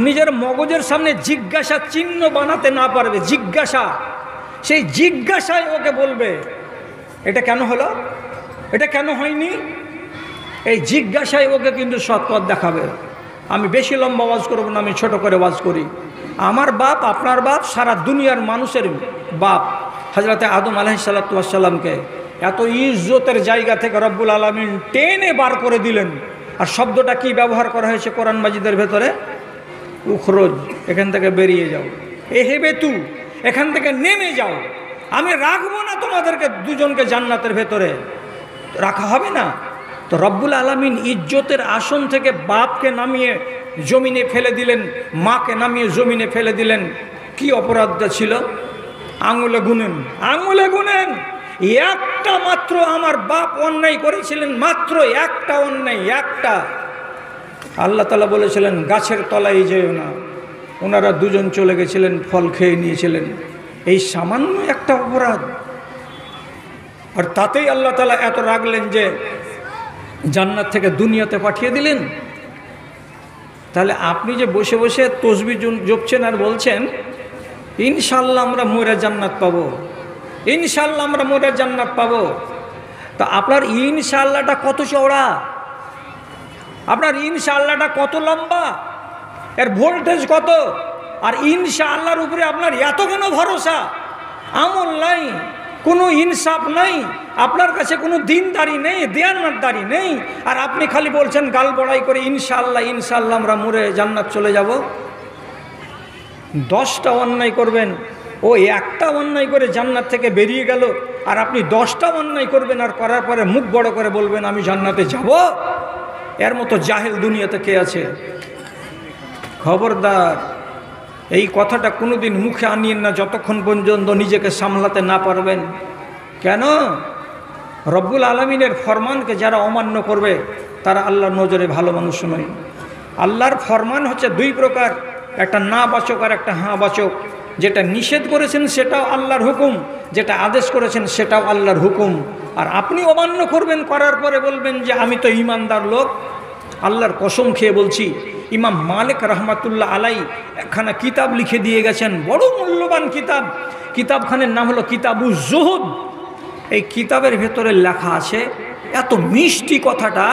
নিজের মগজের সামনে জিজ্ঞাসা চিহ্ন বানাতে না পারবে, জিজ্ঞাসা, সেই জিজ্ঞাসায় ওকে বলবে এটা কেন হলো, এটা কেন হয়নি, এই জিজ্ঞাসায় ওকে কিন্তু সৎপথ দেখাবে। আমি বেশি লম্বা ওয়াজ করব না, আমি ছোট করে ওয়াজ করি। আমার বাপ, আপনার বাপ, সারা দুনিয়ার মানুষের বাপ হযরতে আদম আলাইহিসসালাতু ওয়াসসালামকে এত ইজ্জতের জায়গা থেকে রব্বুল আলামিন টেনে বার করে দিলেন। আর শব্দটা কি ব্যবহার করা হয়েছে কোরআন মাজিদের ভেতরে? উখরুজ, এখান থেকে বেরিয়ে যাও, এহেবেতু, এখান থেকে নেমে যাও, আমি রাখবো না তোমাদেরকে দুজনকে জান্নাতের ভেতরে, রাখা হবে না। তো রব্বুল আলামিন ইজ্জতের আসন থেকে বাপকে নামিয়ে জমিনে ফেলে দিলেন, মাকে নামিয়ে জমিনে ফেলে দিলেন। কি অপরাধটা ছিল? আঙুলে গুনেন, আঙুলে গুনেন। একটা মাত্র আমার বাপ অন্যায় করেছিলেন, মাত্র একটা অন্যায়, একটা। আল্লাহ তাআলা বলেছিলেন গাছের তলায় যেও না, ওনারা দুজন চলে গেছিলেন, ফল খেয়ে নিয়েছিলেন। এই সামান্য একটা অপরাধ, আর তাতেই আল্লাহ তাআলা এত রাগলেন যে জান্নাত থেকে দুনিয়াতে পাঠিয়ে দিলেন। তাহলে আপনি যে বসে বসে তসবিহ জপছেন আর বলছেন ইনশাআল্লাহ আমরা মরে জান্নাত পাবো, ইনশাআল্লাহ আমরা মরে জান্নাত পাবো, তা আপনার ইনশাআল্লাহটা কত চওড়া, আপনার ইনশাআল্লাহটা কত লম্বা, এর ভোল্টেজ কত? আর ইনশাআল্লাহর উপরে আপনার এত কেন ভরসা? আমল নাই, কোনো ইনসাফ নাই, আপনার কাছে কোনো দিনদারি নেই, দেয়ানদারি নেই, আর আপনি খালি বলছেন গাল বড়াই করে ইনশাআল্লাহ ইনশাআল্লাহ আমরা মরে জান্নাত চলে যাব। 10টা অন্যায় করবেন, ও একটা অন্যায় করে জান্নাত থেকে বেরিয়ে গেল, আর আপনি 10টা অন্যায় করবেন আর করার পরে মুখ বড় করে বলবেন আমি জান্নাতে যাব। এর মতো জাহেল দুনিয়াতে কে আছে? খবরদার, এই কথাটা কোনোদিন মুখে আনিয়েন না যতক্ষণ পর্যন্ত নিজেকে সামলাতে না পারবেন। কেন? রব্বুল আলামিনের ফরমানকে যারা অমান্য করবে তারা আল্লাহর নজরে ভালো মানুষ নয়। আল্লাহর ফরমান হচ্ছে দুই প্রকার, একটা না বাচক আর একটা হ্যাঁ বাচক। যেটা নিষেধ করেছেন সেটাও আল্লাহর হুকুম, যেটা আদেশ করেছেন সেটাও আল্লাহর হুকুম। আর আপনি অমান্য করবেন, করার পরে বলবেন যে আমি তো ঈমানদার লোক। আল্লাহর কসম খেয়ে বলছি, ইমাম মালিক রহমাতুল্লাহ আলাই একখানা কিতাব লিখে দিয়ে গেছেন, বড় মূল্যবান কিতাব। কিতাবখানের নাম হলো কিতাবুজ জুহুদ। এই কিতাবের ভেতরে লেখা আছে, এত মিষ্টি কথাটা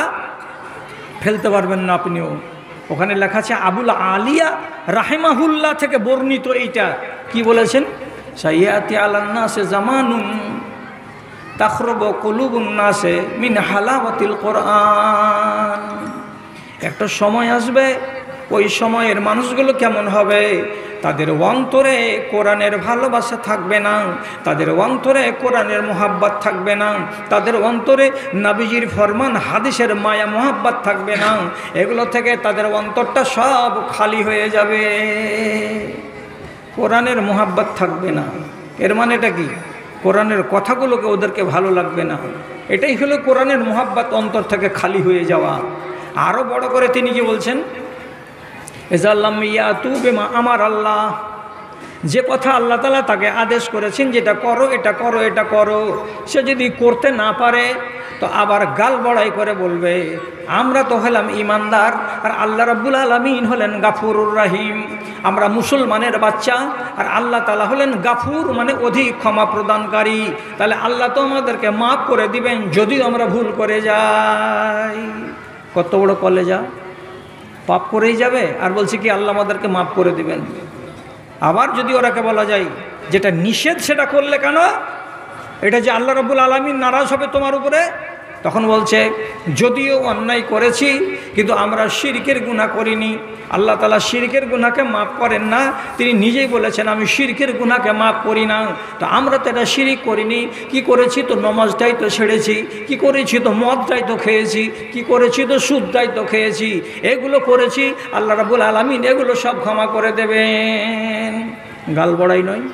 ফেলতে পারবেন না আপনিও। ওখানে লেখা আছে আবুল আলিয়া রাহিমাহুল্লাহ থেকে বর্ণিত। এইটা কি বলেছেন? সাইয়াতি আলান নাসে জামানুন তাখরুবু কুলুবুন নাসে মিন হালাওয়াতিল কোরআন। একটা সময় আসবে, ওই সময়ের মানুষগুলো কেমন হবে? তাদের অন্তরে কোরআনের ভালোবাসা থাকবে না, তাদের অন্তরে কোরআনের মোহাব্বত থাকবে না, তাদের অন্তরে নবীজির ফরমান হাদিসের মায়া মোহাব্বত থাকবে না। এগুলো থেকে তাদের অন্তরটা সব খালি হয়ে যাবে, কোরআনের মোহাব্বত থাকবে না। এর মানেটা কি? কোরআনের কথাগুলোকে ওদেরকে ভালো লাগবে না। এটাই হলো কোরআনের মোহাব্বত অন্তর থেকে খালি হয়ে যাওয়া। আরও বড় করে তিনি কি বলছেন? এজাল্লাম ইয়াতু বিমা আমার আল্লাহ, যে কথা আল্লাহ তাআলা তাকে আদেশ করেছেন যেটা করো, এটা করো, এটা করো, সে যদি করতে না পারে তো আবার গাল বড়াই করে বলবে আমরা তো হলাম ইমানদার, আর আল্লাহ রাব্বুল আলামিন হলেন গাফুরুর রহিম। আমরা মুসলমানের বাচ্চা, আর আল্লাহ তাআলা হলেন গাফুর, মানে অধিক ক্ষমা প্রদানকারী। তাহলে আল্লাহ তো আমাদেরকে মাফ করে দিবেন যদি আমরা ভুল করে যাই। কত বড় কলেজা, পাপ করেই যাবে আর বলছে কি আল্লাহ আমাদেরকে মাফ করে দিবেন। আবার যদি ওরাকে বলা যায় যেটা নিষেধ সেটা করলে কেন, এটা যে আল্লাহ রাব্বুল আলামিন নারাজ হবে তোমার উপরে, তখন বলছে যদিও অন্যায় করেছি কিন্তু আমরা শিরকের গুনাহ করিনি। আল্লাহ তাআলা শিরকের গুনাহকে মাফ করেন না, তিনি নিজেই বলেছেন আমি শিরকের গুনাহকে মাফ করি না। তো আমরা তো এটা শিরিক করিনি, কি করেছি? তো নমাজটাই তো ছেড়েছি, কি করেছি? তো মদটাই তো খেয়েছি, কি করেছি? তো সুদটাই তো খেয়েছি, এগুলো করেছি। আল্লাহ রাব্বুল আলামিন এগুলো সব ক্ষমা করে দেবেন। গাল বড়াই নয়।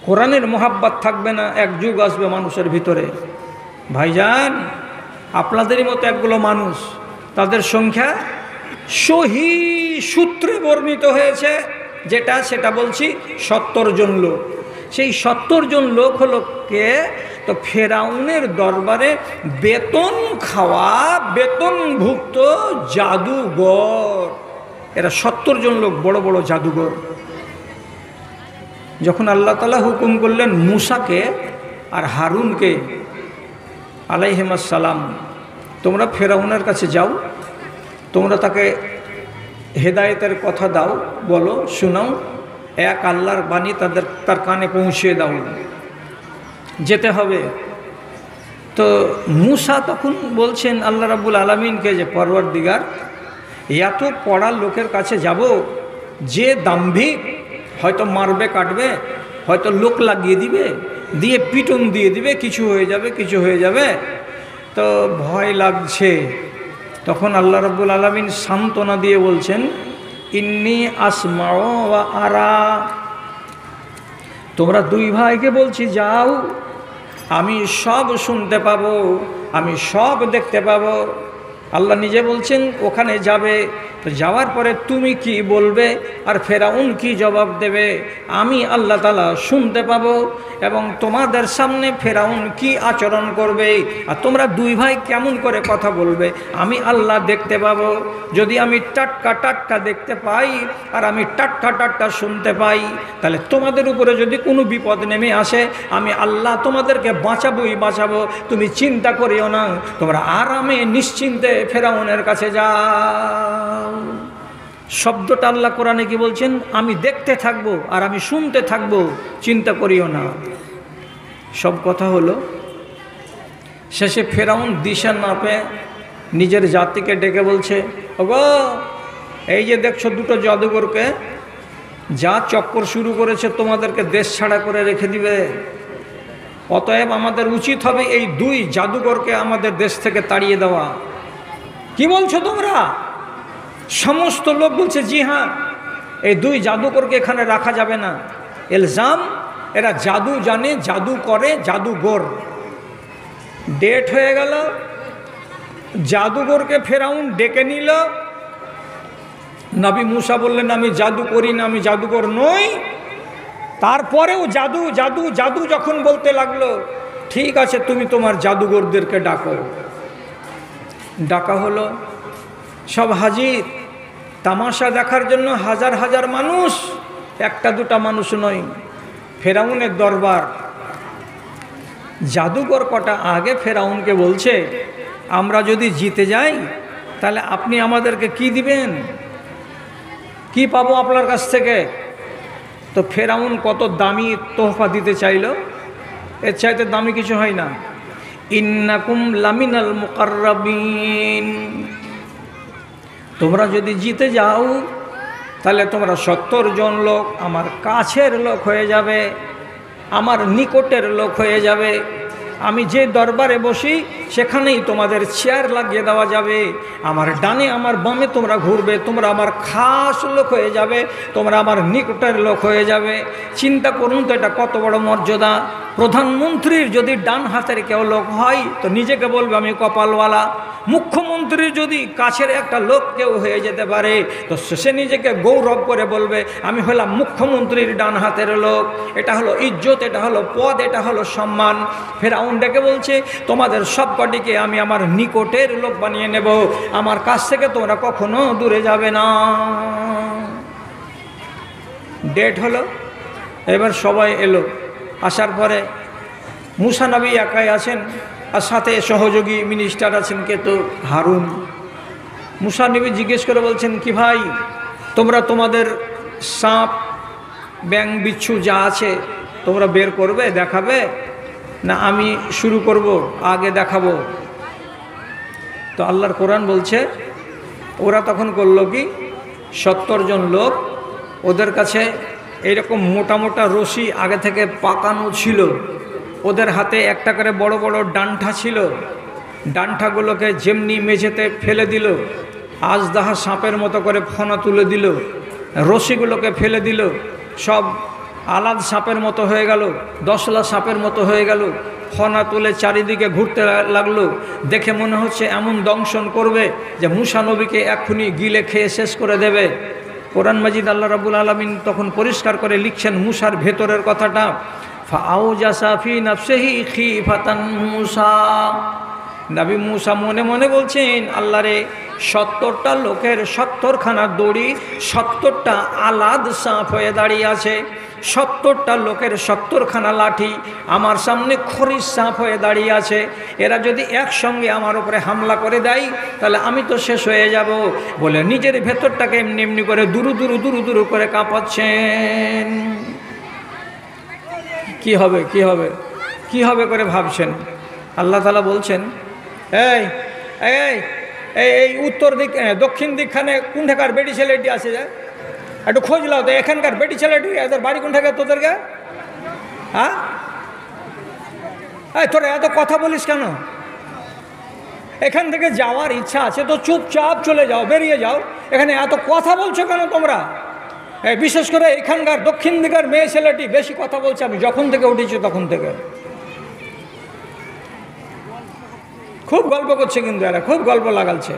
কোরআনের মোহাব্বত থাকবে না, এক যুগ আসবে মানুষের ভিতরে। ভাইজান, আপনাদেরই মতো একগুলো মানুষ, তাদের সংখ্যা সহি সূত্রে বর্ণিত হয়েছে, যেটা সেটা বলছি 70 জন লোক। সেই 70 জন লোক হলো কে? তো ফেরাউনের দরবারে বেতন খাওয়া, বেতনভুক্ত জাদুঘর। এরা 70 জন লোক, বড় বড় জাদুঘর। যখন আল্লাহ তাআলা হুকুম করলেন মূসাকে আর হারুনকে আলাইহিস সালাম, তোমরা ফেরাউনের কাছে যাও, তোমরা তাকে হেদায়েতের কথা দাও, বলো, শোনাও, এক আল্লাহর বাণী তার কানে পৌঁছিয়ে দাও, যেতে হবে। তো মূসা তখন বলছেন আল্লাহ রাব্বুল আলামিনকে যে পরওয়ারদিগার, এত পড়ার লোকের কাছে যাব যে দাম্ভিক, হয়তো মারবে কাটবে, হয়তো লোক লাগিয়ে দিবে, দিয়ে পিটন দিয়ে দিবে, কিছু হয়ে যাবে, তো ভয় লাগছে। তখন আল্লাহ রাব্বুল আলামিন সান্ত্বনা দিয়ে বলছেন, ইন্নী আসমাউ ওয়া আরা, তোমরা দুই ভাইকে বলছি যাও, আমি সব শুনতে পাবো, আমি সব দেখতে পাবো। আল্লাহ নিজে বলছেন ওখানে যাবে, তো যাওয়ার পরে তুমি কি বলবে আর ফেরাউন কি জবাব দেবে আমি আল্লাহ তাআলা শুনতে পাবো, এবং তোমাদের সামনে ফেরাউন কি আচরণ করবে আর তোমরা দুই ভাই কেমন করে কথা বলবে আমি আল্লাহ দেখতে পাবো। যদি আমি টাটকা দেখতে পাই আর আমি টাটকা শুনতে পাই, তাহলে তোমাদের উপরে যদি কোনো বিপদ নেমে আসে আমি আল্লাহ তোমাদেরকে বাঁচাবো, তুমি চিন্তা করিও না, তোমরা আরামে নিশ্চিন্তে ফেরাউনের কাছে যাও। শব্দটা আল্লাহ কোরআনে কি বলছেন, আমি দেখতে থাকবো আর আমি শুনতে থাকবো, চিন্তা করিও না। সব কথা হলো, শেষে ফেরাউন দিশা না পেয়ে নিজের জাতিকে ডেকে বলছে, ওগো, এই যে দেখছো দুটো জাদুঘরকে, যা চক্কর শুরু করেছে তোমাদেরকে দেশ ছাড়া করে রেখে দিবে, অতএব আমাদের উচিত হবে এই দুই জাদুঘরকে আমাদের দেশ থেকে তাড়িয়ে দেওয়া। কি বলছো তোমরা? সমস্ত লোক বলছে জি হ্যাঁ, এই দুই জাদুকরকে এখানে রাখা যাবে না। ইলজাম, এরা জাদু জানে, জাদু করে, জাদুঘর। ডেট হয়ে গেল, জাদুঘরকে ফেরাউন ডেকে নিল। নবী মুসা বললেন আমি জাদু করি না, আমি জাদুঘর নই। তারপরেও জাদু যখন বলতে লাগলো, ঠিক আছে তুমি তোমার জাদুঘরদেরকে ডাকা হলো। সব হাজির, তামাশা দেখার জন্য হাজার হাজার মানুষ, একটা দুটা মানুষ নয়। ফেরাউনের দরবার। জাদুঘর কটা আগে ফেরাউনকে বলছে, আমরা যদি জিতে যাই তাহলে আপনি আমাদেরকে কি দিবেন, কি পাবো আপনার কাছ থেকে? তো ফেরাউন কত দামি তোহফা দিতে চাইল, এর চাইতে দামি কিছু হয় না। ইন্নাকুম লামিনাল মুকাররাবিন, তোমরা যদি জিতে যাও তাহলে তোমরা 70 জন লোক আমার কাছের লোক হয়ে যাবে, আমার নিকটের লোক হয়ে যাবে। আমি যে দরবারে বসি সেখানেই তোমাদের চেয়ার লাগিয়ে দেওয়া যাবে, আমার ডানে আমার বামে তোমরা ঘুরবে, তোমরা আমার খাস লোক হয়ে যাবে, তোমরা আমার নিকটের লোক হয়ে যাবে। চিন্তা করুন তো এটা কত বড় মর্যাদা। প্রধানমন্ত্রীর যদি ডান হাতের কেউ লোক হয় তো নিজেকে বলবে আমি কপালওয়ালা। মুখ্যমন্ত্রীর যদি কাছের একটা লোক কেউ হয়ে যেতে পারে তো সে নিজেকে গৌরব করে বলবে আমি হলাম মুখ্যমন্ত্রীর ডান হাতের লোক। এটা হলো ইজ্জত, এটা হলো পদ, এটা হলো সম্মান। ফেরাউন ডেকে বলছে তোমাদের সবকটিকে আমি আমার নিকটের লোক বানিয়ে নেব, আমার কাছ থেকে তোমরা কখনো দূরে যাবে না। ডেট হলো, এবার সবাই এলো। আসার পরে মুসা নবী একাই আছেন আর সাথে সহযোগী মিনিস্টার আছেন কে, তো হারুন। মুসা নবী জিজ্ঞেস করে বলছেন কি ভাই, তোমরা তোমাদের সাপ ব্যাং বিচ্ছু যা আছে তোমরা বের করবে, দেখাবে, না আমি শুরু করব, আগে দেখাবো? তো আল্লাহর কোরআন বলছে ওরা তখন করলো কি, 70 জন লোক, ওদের কাছে এইরকম মোটা মোটা রশি আগে থেকে পাকানো ছিল, ওদের হাতে একটা করে বড় বড় ডান্ঠা ছিল। ডান্ঠাগুলোকে যেমনি মেঝেতে ফেলে দিল, আজদাহা সাপের মতো করে ফনা তুলে দিল, রশিগুলোকে ফেলে দিল, সব আলাদ সাপের মতো হয়ে গেল, দশলা সাপের মতো হয়ে গেল। ফনা তুলে চারিদিকে ঘুরতে লাগলো। দেখে মনে হচ্ছে এমন দংশন করবে যে মুসা নবীকে এক্ষুনি গিলে খেয়ে শেষ করে দেবে। কোরআন মাজিদ আল্লাহ রাব্বুল আলামিন তখন পরিষ্কার করে লিখছেন মুসার ভেতরের কথাটা, ফাআউজাসা ফি নাফসিহি খিফাতান মুসা। নবী মুসা মনে মনে বলছেন, আল্লাহ রে, 70টা লোকের 70খানা দড়ি, 70টা আলাদ সাপ হয়ে দাঁড়িয়ে আছে, 70টা লোকের 70খানা লাঠি আমার সামনে খরিস সাপ হয়ে দাঁড়িয়ে আছে। এরা যদি একসঙ্গে আমার উপরে হামলা করে দেয় তাহলে আমি তো শেষ হয়ে যাব বলে নিজের ভেতরটাকে এমনি এমনি করে দুরু দুরু দুরু দুরু করে কাঁপাচ্ছেন। কি হবে কি হবে কি হবে করে ভাবছেন। আল্লাহ তাআলা বলছেন, এই এই এই উত্তর দিক দক্ষিণ দিকখানে কোনখানকার বেটি ছেলেটি আছে, যায় একটু খোঁজ লাও তো, এখানকার বেটি ছেলেটি এদের বাড়ি কোনখানে তোদেরকে? হ্যাঁ, এই তোরা এত কথা বলিস কেন? এখান থেকে যাওয়ার ইচ্ছা আছে তো চুপচাপ চলে যাও, বেরিয়ে যাও, এখানে এত কথা বলছো কেন তোমরা? বিশেষ করে এখানকার দক্ষিণ দিকের মেয়ে ছেলেটি বেশি কথা বলছে, আমি যখন থেকে উঠেছি তখন থেকে খুব গল্প করছে, কিন্তু এরা খুব গল্প লাগালছে।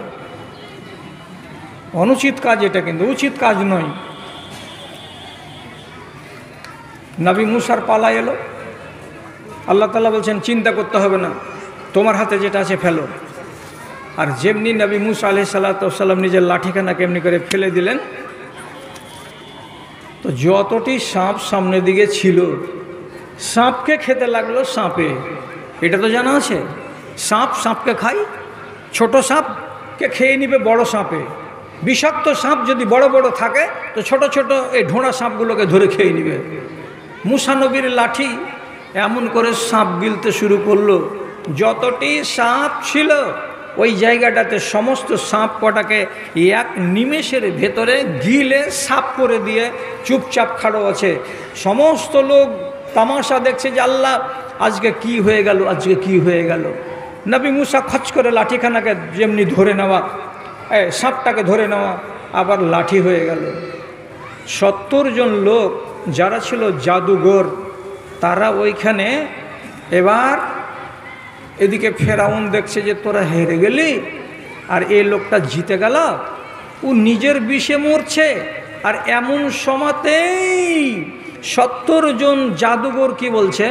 অনুচিত কাজ এটা, কিন্তু উচিত কাজ নয়। নবী মুসার পালা এলো। আল্লাহ তাআলা বলছেন, চিন্তা করতে হবে না, তোমার হাতে যেটা আছে ফেলো। আর যেমনি নবী মুসা আলাইহিস সালাতু ওয়াস সালাম নিজের লাঠিখানা কেমনি করে ফেলে দিলেন, তো যতটি সাপ সামনের দিকে ছিল সাপকে খেতে লাগলো সাপে। এটা তো জানা আছে, সাপ সাপকে খায়, ছোট সাপকে খেয়ে নিবে বড় সাপে। বিষাক্ত সাপ যদি বড় বড় থাকে তো ছোট ছোট এই ঢোঁড়া সাপগুলোকে ধরে খেয়ে নিবে। মুসা নবীর লাঠি এমন করে সাপ গিলতে শুরু করলো, যতটি সাপ ছিল ওই জায়গাটাতে সমস্ত সাপ কটাকে এক নিমেষের ভেতরে গিলে সাপ করে দিয়ে চুপচাপ খাড়ো আছে। সমস্ত লোক তামাশা দেখছে যে আল্লাহ আজকে কি হয়ে গেল, আজকে কি হয়ে গেল। নবী মুসা খচ করে লাঠিখানাকে যেমনি ধরে নেওয়া, সাপটাকে ধরে নেওয়া, আবার লাঠি হয়ে গেল। 70 জন লোক যারা ছিল জাদুঘর, তারা ওইখানে এবার এদিকে ফেরাউন দেখছে যে তোরা হেরে গেলি আর এই লোকটা জিতে গেল, ও নিজের বিষে মরছে। আর এমন সময়তেই 70 জন জাদুঘর কি বলছে,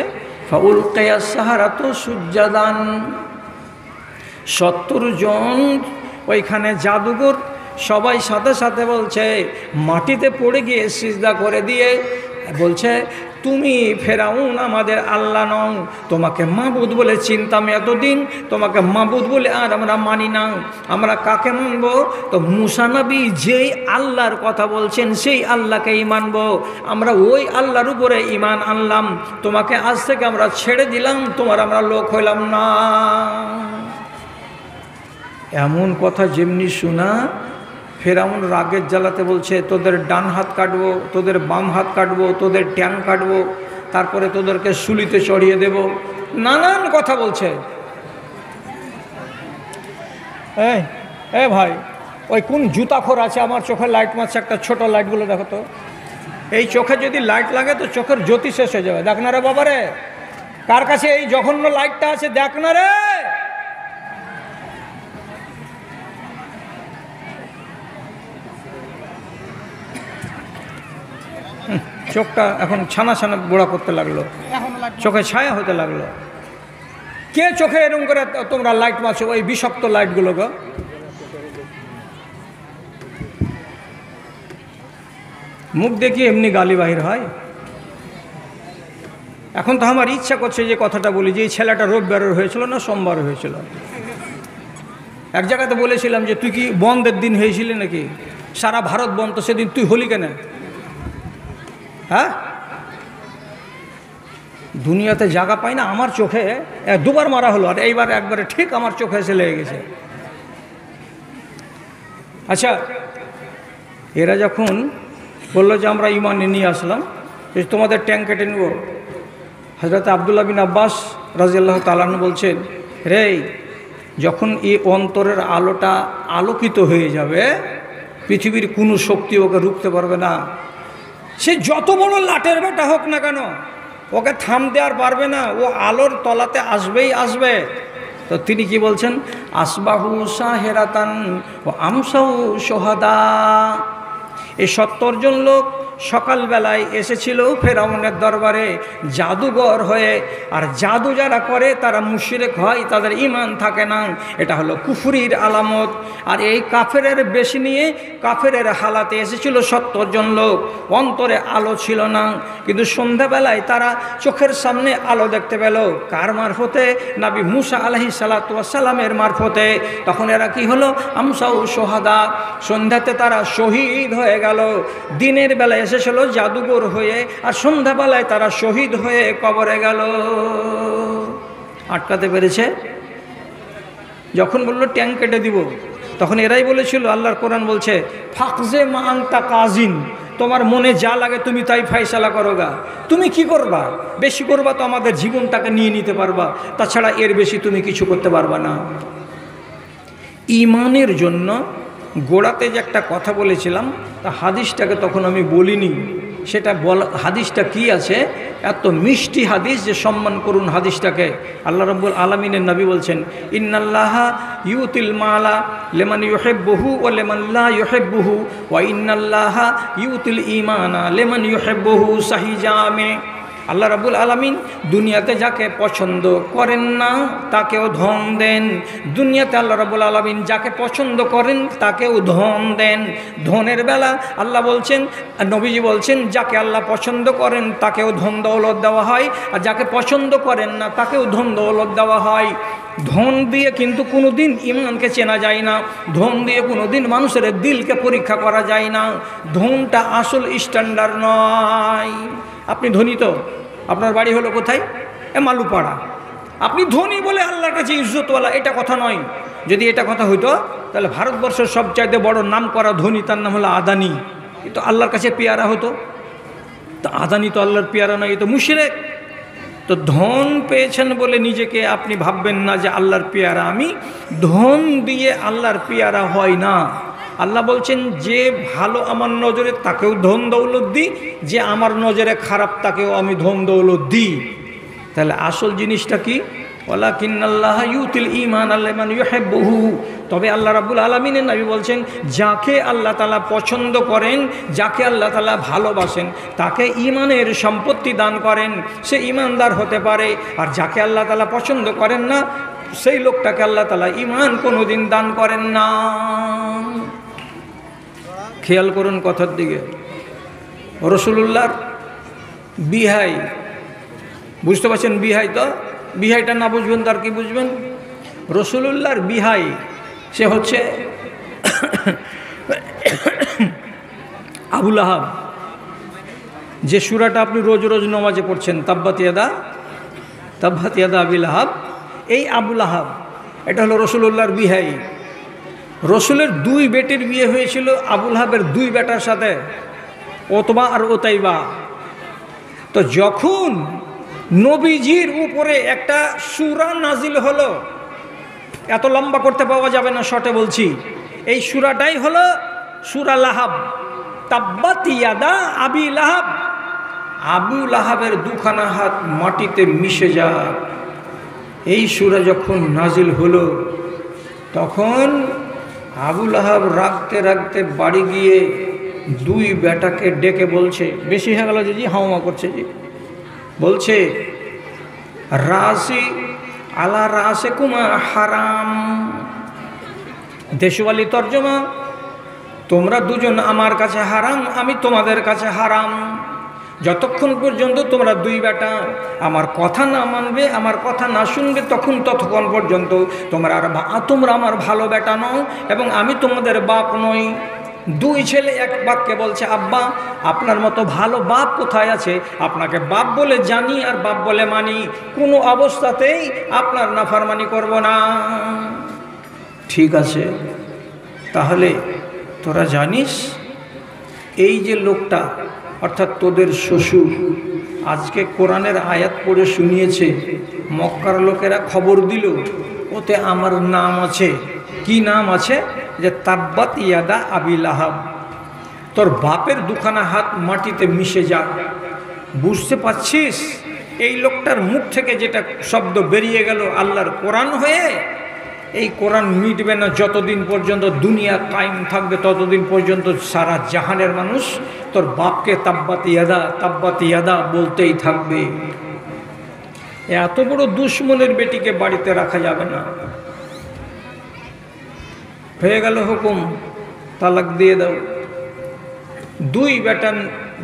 ফাউলকিয়া সাহারাতু সুজ্জাদান। 70 জন ওইখানে জাদুঘর সবাই সাথে সাথে বলছে, মাটিতে পড়ে গিয়ে সিজদা করে দিয়ে বলছে, তুমি ফেরাউন আমাদের আল্লাহ নও, তোমাকে মাবুদ বলে চিনতাম এতদিন, তোমাকে মাবুদ বলে আর আমরা মানি না। আমরা কাকে মানব? তো মুসা নবী যেই আল্লাহর কথা বলছেন সেই আল্লাহকেই মানব। আমরা ওই আল্লাহর উপরে ঈমান আনলাম, তোমাকে আজ থেকে আমরা ছেড়ে দিলাম, তোমার আমরা লোক হইলাম না। এমন কথা যেমনি শোনা, ফেরাউন রাগের জ্বালাতে বলছে, তোদের ডান হাত কাটবো, তোদের বাম হাত কাটবো, তোদের ট্যাং কাটবো, তারপরে তোদেরকে শুলিতে চড়িয়ে দেব, নানান কথা বলছে। ভাই, ওই কোন জুতাখোর আছে আমার চোখে লাইট মারছে, একটা ছোট লাইটগুলো দেখো তো। এই চোখে যদি লাইট লাগে তো চোখের জ্যোতি শেষ হয়ে যাবে। দেখ না রে বাবা রে, কার কাছে এই জঘন্য লাইটটা আছে দেখ না রে। চোখটা এখন ছানা ছানা গোড়া করতে লাগলো, চোখে ছায়া হতে লাগলো। কে চোখে এরকম করে তোমরা লাইট মারছো, ওই বিষাক্ত লাইটগুলো গো? মুখ দেখি এমনি গালি বাহির হয়। এখন তো আমার ইচ্ছা করছে যে কথাটা বলি, যে এই ছেলেটা রবিবারের হয়েছিল না সোমবার হয়েছিল। এক জায়গাতে বলেছিলাম যে তুই কি বন্ধের দিন হয়েছিলি নাকি, সারা ভারত বন্ধ, সেদিন তুই হলি কেন? হ্যাঁ, দুনিয়াতে জায়গা পাই না। আমার চোখে দুবার মারা হলো, আর এইবার একবারে ঠিক আমার চোখে এসে লেগে গেছে। আচ্ছা, এরা যখন বললো যে আমরা ইমানে নিয়ে আসলাম, তোমাদের ট্যাঙ্ক কেটে নেব, হযরত আব্দুল্লাহ বিন আব্বাস রাদিয়াল্লাহু তাআলা আনহু বলছেন, রে যখন এই অন্তরের আলোটা আলোকিত হয়ে যাবে, পৃথিবীর কোনো শক্তি ওকে রুখতে পারবে না। সে যত বড় লাটের বেটা হোক না কেন, ওকে থামতে আর পারবে না, ও আলোর তলাতে আসবেই আসবে। তো তিনি কি বলছেন, আসবাহু সাহেরাতান ও আমসাউ সোহাদা। এই 70 জন লোক সকালবেলায় এসেছিল ফেরাউনের দরবারে জাদুঘর হয়ে। আর জাদু যারা করে তারা মুশরিক হয়, তাদের ঈমান থাকে না, এটা হলো কুফরির আলামত। আর এই কাফেরের বেশি নিয়ে কাফেরের হালাতে এসেছিল 70 জন লোক, অন্তরে আলো ছিল না, কিন্তু সন্ধ্যাবেলায় তারা চোখের সামনে আলো দেখতে পেল। কার মারফতে? নবী মুসা আলাইহিস সালাতু ওয়াস সালামের মারফতে। তখন এরা কি হলো? আমসাউ সোহাদা, সন্ধ্যাতে তারা শহীদ হয়ে গেল। দিনের বেলায় এসেছিল জাদুঘর হয়ে, আর সন্ধ্যাবেলায় তারা শহীদ হয়ে কবরে গেল। আটকাতে পেরেছে? যখন বলল ট্যাঙ্ক কেটে দিব, তখন এরাই বলেছিল, আল্লাহর কোরআন বলছে ফাকজে মা আনতা কাজিন, তোমার মনে যা লাগে তুমি তাই ফাইসালা করো গা। তুমি কি করবা? বেশি করবা তো আমাদের জীবনটাকে নিয়ে নিতে পারবা, তাছাড়া এর বেশি তুমি কিছু করতে পারবা না। ঈমানের জন্য গোড়াতে যে একটা কথা বলেছিলাম, তা হাদিসটাকে তখন আমি বলিনি। সেটা হাদিসটা কি আছে? এত মিষ্টি হাদিস যে সম্মান করুন হাদিসটাকে। আল্লাহ রাব্বুল আলামিনের নবী বলছেন, ইন্নাল্লাহা ইউতিল মালা লিমান ইউহিব্বুহু ওয়া লিমান লা ইউহিব্বুহু ওয়া ইন্নাল্লাহা ইউতিল ঈমানা লিমান ইউহিব্বুহু। সহিহ জামে। আল্লাহ রাব্বুল আলামিন দুনিয়াতে যাকে পছন্দ করেন না তাকেও ধন দেন, দুনিয়াতে আল্লাহ রাব্বুল আলামিন যাকে পছন্দ করেন তাকেও ধন দেন। ধনের বেলা আল্লাহ বলছেন, নবীজি বলছেন, যাকে আল্লাহ পছন্দ করেন তাকেও ধন দৌলত দেওয়া হয়, আর যাকে পছন্দ করেন না তাকেও ধন দৌলত দেওয়া হয়। ধন দিয়ে কিন্তু কোনো দিন ঈমানকে চেনা যায় না, ধন দিয়ে কোনো দিন মানুষের দিলকে পরীক্ষা করা যায় না। ধনটা আসল স্ট্যান্ডার্ড নয়। আপনি ধনী তো, আপনার বাড়ি হলো কোথায়? মালুপাড়া। আপনি ধনী বলে আল্লাহর কাছে ইজ্জতওয়ালা, এটা কথা নয়। যদি এটা কথা হইতো তাহলে ভারতবর্ষের সবচাইতে বড় নাম করা ধনী, তার নাম হলো আদানি, এ তো আল্লাহর কাছে পেয়ারা হতো। তা আদানি তো আল্লাহর পেয়ারা নয়, এ তো মুশরিক। তো ধন পেয়েছেন বলে নিজেকে আপনি ভাববেন না যে আল্লাহর পেয়ারা। আমি ধন দিয়ে আল্লাহর পেয়ারা হয় না। আল্লাহ বলছেন, যে ভালো আমার নজরে তাকেও ধন দৌলত দিই, যে আমার নজরে খারাপ তাকেও আমি ধন দৌলত দিই। তাহলে আসল জিনিসটা কি? ওয়ালাকিন্নাল্লাহা ইউতিল ঈমানা লিমান ইউহিব্বুহু। তবে আল্লাহ রাব্বুল আলামিনের নবী বলছেন, যাকে আল্লাহ তাআলা পছন্দ করেন, যাকে আল্লাহ তাআলা ভালোবাসেন, তাকে ঈমানের সম্পত্তি দান করেন, সে ঈমানদার হতে পারে। আর যাকে আল্লাহ তাআলা পছন্দ করেন না, সেই লোকটাকে আল্লাহ তাআলা ঈমান কোনোদিন দান করেন না। খেয়াল করুন কথার দিকে। রাসূলুল্লাহর বিহাই, বুঝতে পারছেন? বিহাই তো, বিহাইটা না বুঝবেন তার কি বুঝবেন? রাসূলুল্লাহর বিহাই, সে হচ্ছে আবু লাহাব। যে সূরাটা আপনি রোজ রোজ নামাজে পড়ছেন, তাব্বাত ইয়াদা আবি লাহাব, এই আবু লাহাব এটা হলো রাসূলুল্লাহর বিহাই। রসুলের 2 বেটির বিয়ে হয়েছিল আবু লাহাবের 2 বেটার সাথে, ওতবা আর ওতাইবা। তো যখন নবীজির উপরে একটা সূরা নাজিল হলো, এত লম্বা করতে পাওয়া যাবে না, শর্টে বলছি, এই সূরাটাই হলো সূরা লাহাব, তাব্বাত ইয়াদা আবি লাহাব। আবু লাহাবের 2খানা হাত মাটিতে মিশে যায়। এই সূরা যখন নাজিল হলো, তখন আবু লাহাব রাখতে রাখতে বাড়ি গিয়ে 2 বেটাকে ডেকে বলছে, বেশি হয়ে গেল জি, হাওয়া করছে জি, বলছে, রাসি আলা রাসে কুমা হারাম। দেশওয়ালি তর্জমা, তোমরা দুজন আমার কাছে হারাম, আমি তোমাদের কাছে হারাম। যতক্ষণ পর্যন্ত তোমরা 2 বেটা আমার কথা না মানবে, আমার কথা না শুনবে, ততক্ষণ পর্যন্ত তোমরা আমার ভালো বেটা নও, এবং আমি তোমাদের বাপ নই। 2 ছেলে এক বাপকে বলছে, আব্বা আপনার মতো ভালো বাপ কোথায় আছে? আপনাকে বাপ বলে জানি আর বাপ বলে মানি, কোনো অবস্থাতেই আপনার নাফরমানি করব না। ঠিক আছে, তাহলে তোরা জানিস এই যে লোকটা, অর্থাৎ তোদের শ্বশুর, আজকে কোরআনের আয়াত পড়ে শুনিয়েছে, মক্কার লোকেরা খবর দিল, ওতে আমার নাম আছে। কি নাম আছে? যে তাব্বাত ইয়াদা আবি লাহাব। তোর বাপের 2খানা হাত মাটিতে মিশে যাক। বুঝতে পারছিস? এই লোকটার মুখ থেকে যেটা শব্দ বেরিয়ে গেল আল্লাহর কোরআন হয়ে, এই কোরআন মিটবে না যতদিন পর্যন্ত দুনিয়া কায়েম থাকবে, ততদিন পর্যন্ত সারা জাহানের মানুষ তোর বাপকে তাব্বাতি ইয়াদা বলতেই থাকবে। এত বড় দুশ্মনের বেটিকে বাড়িতে রাখা যাবে না। হয়ে গেল হুকুম, তালাক দিয়ে দাও।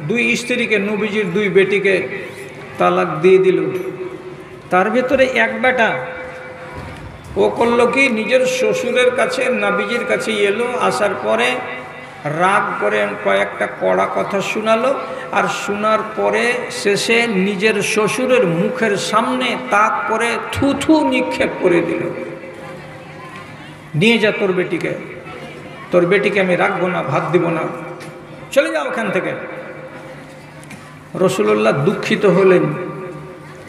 দুই স্ত্রীকে, নবীজির দুই বেটিকে তালাক দিয়ে দিল। তার ভেতরে এক বেটা ও করল কি, নিজের শ্বশুরের কাছে নবীজির কাছে এলো, আসার পরে রাগ করে কয়েকটা কড়া কথা শোনালো, আর শোনার পরে শেষে নিজের শ্বশুরের মুখের সামনে তাক করে থুথু নিক্ষেপ করে দিল। নিয়ে যা তোর বেটিকে আমি রাখবো না, ভাত দিব না, চলে যাও ওখান থেকে। রাসূলুল্লাহ দুঃখিত হলেন,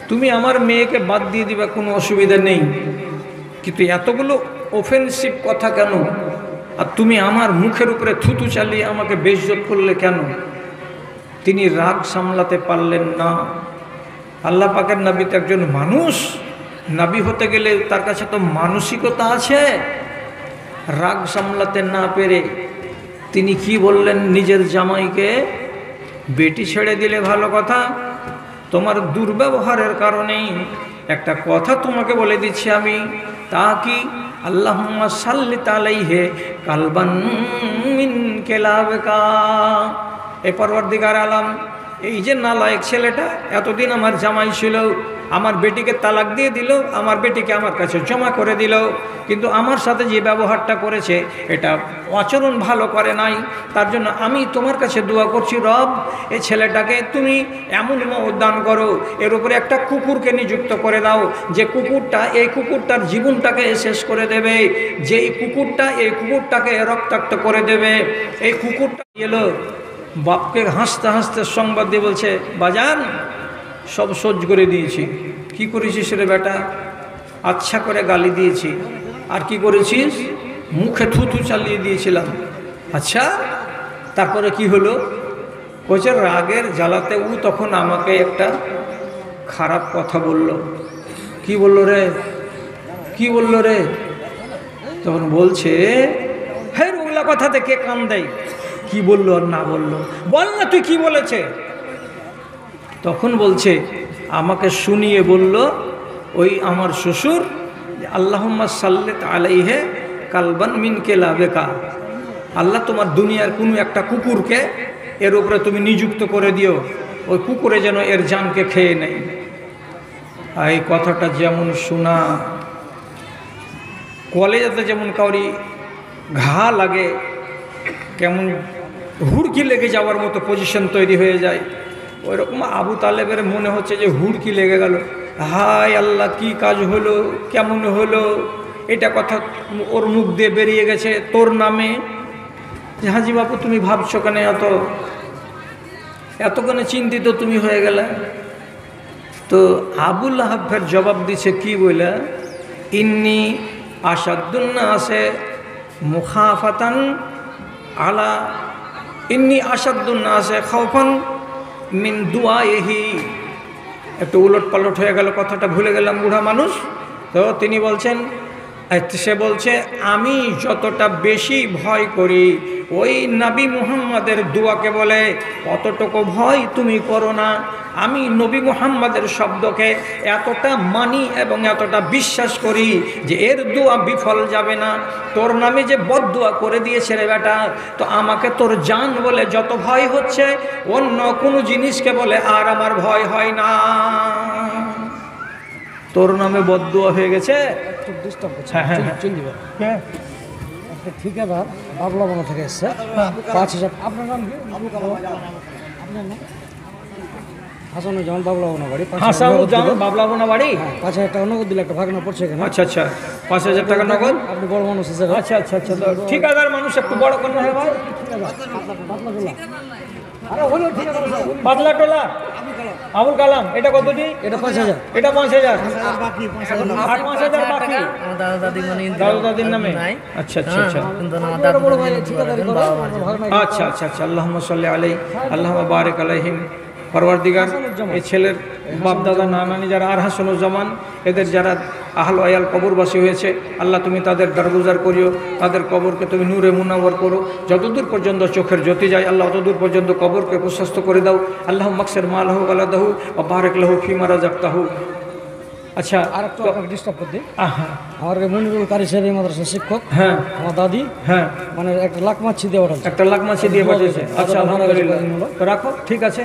তুমি আমার মেয়েকে বাদ দিয়ে দিবা, কোনো অসুবিধা নেই, কিন্তু এতগুলো অফেন্সিভ কথা কেন? আর তুমি আমার মুখের উপরে থুতু চালিয়ে আমাকে বেইজ্জত করলে কেন? তিনি রাগ সামলাতে পারলেন না। আল্লাহ পাকের নবী তো একজন মানুষ, নবী হতে গেলে তার কাছে তো মানসিকতা আছে। রাগ সামলাতে না পেরে তিনি কি বললেন নিজের জামাইকে, বেটি ছেড়ে দিলে ভালো কথা, তোমার দুর্ব্যবহারের কারণেই একটা কথা তোমাকে বলে দিচ্ছি আমি, তা কি, আল্লাহুম্মা সাল্লিত আলাইহি কালবান মিন কেলাবিকা। এ পরওয়ারদিগার আলম, এই যে নালায়েক ছেলেটা এতদিন আমার জামাই ছিল, আমার বেটিকে তালাক দিয়ে দিল, আমার বেটিকে আমার কাছে জমা করে দিল, কিন্তু আমার সাথে যে ব্যবহারটা করেছে এটা আচরণ ভালো করে নাই। তার জন্য আমি তোমার কাছে দোয়া করছি, রব এই ছেলেটাকে তুমি এমন মওত দান করো, এর উপরে একটা কুকুরকে নিযুক্ত করে দাও, যে কুকুরটা এই কুকুরটার জীবনটাকে শেষ করে দেবে, যেই কুকুরটা এই কুকুরটাকে রক্তাক্ত করে দেবে। এই কুকুরটা এলো, বাপকে হাসতে হাসতে সংবাদ দিয়ে বলছে, বাজান সব সহ্য করে দিয়েছি। কি করেছিস রে বেটা? আচ্ছা করে গালি দিয়েছি। আর কি করেছিস? মুখে থুথু চালিয়ে দিয়েছিলাম। আচ্ছা, তারপরে কি হলো? বলছে রাগের জ্বালাতে ও তখন আমাকে একটা খারাপ কথা বলল। কি বলল রে? কি বলল রে? তখন বলছে, হ্যাঁ ওগুলা কথাতে কে কান দেয়? কি বললো আর না বললো, বল না তুই কি বলেছে? তখন বলছে, আমাকে শুনিয়ে বলল ওই আমার শ্বশুর, আল্লাহুম্মা সাল্লিত আলাইহি কালবান মিন কেলাবিকা, আল্লাহ তোমার দুনিয়ার কোনো একটা কুকুরকে এর উপরে তুমি নিযুক্ত করে দিও, ওই কুকুরে যেন এর জানকে খেয়ে নেয়। এই কথাটা যেমন শোনা, কলেজাতে যেমন কাউরি ঘা লাগে, কেমন হুড়কি লেগে যাওয়ার মতো পজিশন তৈরি হয়ে যায়, ওইরকম আবু তালেবের মনে হচ্ছে যে হুড়কি লেগে গেল। হায় আল্লাহ, কি কাজ হলো, কেমন হলো? এটা কথা ওর মুখ দিয়ে বেরিয়ে গেছে তোর নামে। যে হাজি বাপু তুমি ভাবছো কেন, এতক্ষণে চিন্তিত তুমি হয়ে গেলে? তো আবুল আহাবের জবাব দিছে কি বলে, ইন্নি আসাদুন্নাসে মুখাফাতান আলা ইন্নি আসাদুন্নাসে খাওফান মিন দুআইহি। একটু উলট পালট হয়ে গেল, কথাটা ভুলে গেলাম, বুড়া মানুষ তো। তিনি বলছেন, সে বলছে আমি যতটা বেশি ভয় করি ওই নবী মুহাম্মাদের দোয়াকে বলে, অতটুকু ভয় তুমি করো না। আমি নবী মুহাম্মাদের শব্দকে এতটা মানি এবং এতটা বিশ্বাস করি যে এর দোয়া বিফল যাবে না। তোর নামে যে বদদোয়া করে দিয়েছে রে বেটা, তো আমাকে তোর জান বলে যত ভয় হচ্ছে, অন্য কোনো জিনিসকে বলে আর আমার ভয় হয় না। তোর নামে বদদোয়া হয়ে গেছে। হ্যাঁ, ঠিকাদার বাবলাবনা থেকে এসছে, 5,000। আপনার নাম কি? আপনার নাম হাসানুজ্জামান, বাবলাবনা বাড়ি। হাসানুজ্জামান, বাবলাবনা বাড়ি। 5,000 টাকা নগদ দিলে একটা ভাগনা পড়ছে এখানে। আচ্ছা আচ্ছা, 5,000 টাকা নগদ। আপনি বড় মানুষ হিসেবে। আচ্ছা আচ্ছা আচ্ছা, ঠিকাদার মানুষ একটু বড় করতে হবে ভাই। পাতলা টোলা আবুল কালাম, এটা কতটি? এটা 5,000। এটা 5,000। আর বাকি 5,000 বাকি আমার দাদা দাদি মানে দাদা দাদির নামে। আচ্ছা আচ্ছা আচ্ছা কিন্তু আমার দাদা বড় ভাই ঠিকাদারি করে ভাগনা। আচ্ছা আচ্ছা আচ্ছা, আল্লাহুম্মা সাল্লি আলাইহি আল্লাহুম্মা বারিক আলাইহিম। পরওয়ারদিগার এই ছেলের বাপ দাদা নানানি যারা আর হাসানুজ্জামান, এদের যারা আহল আয়াল কবরবাসী হয়েছে, আল্লাহ তুমি তাদের দরগুজার করিও, তাদের কবরকে তুমি নূরে মুনাওয়ার করো, যতদূর পর্যন্ত চোখের জ্যোতি যায় আল্লাহ অতদূর পর্যন্ত কবরকে প্রশস্ত করে দাও। আল্লাহ মাকসের মালাহু ওয়ালাদাহু ওয়া বারিক লাহু ফিমা রাযাকতাহু। আচ্ছা, আর একটু আপনাকে ডিস্টার্ব করতে, হ্যাঁ আমার মনিরুল কারি সাহেব এই মাদ্রাসার শিক্ষক, হ্যাঁ আমার দাদি হ্যাঁ মানে একটা লাখ মাছি দিয়ে ওঠাচ্ছে। একটা লাখ মাছি দিয়ে পাঠিয়েছে। আচ্ছা আলহামদুলিল্লাহ, তো রাখো, ঠিক আছে।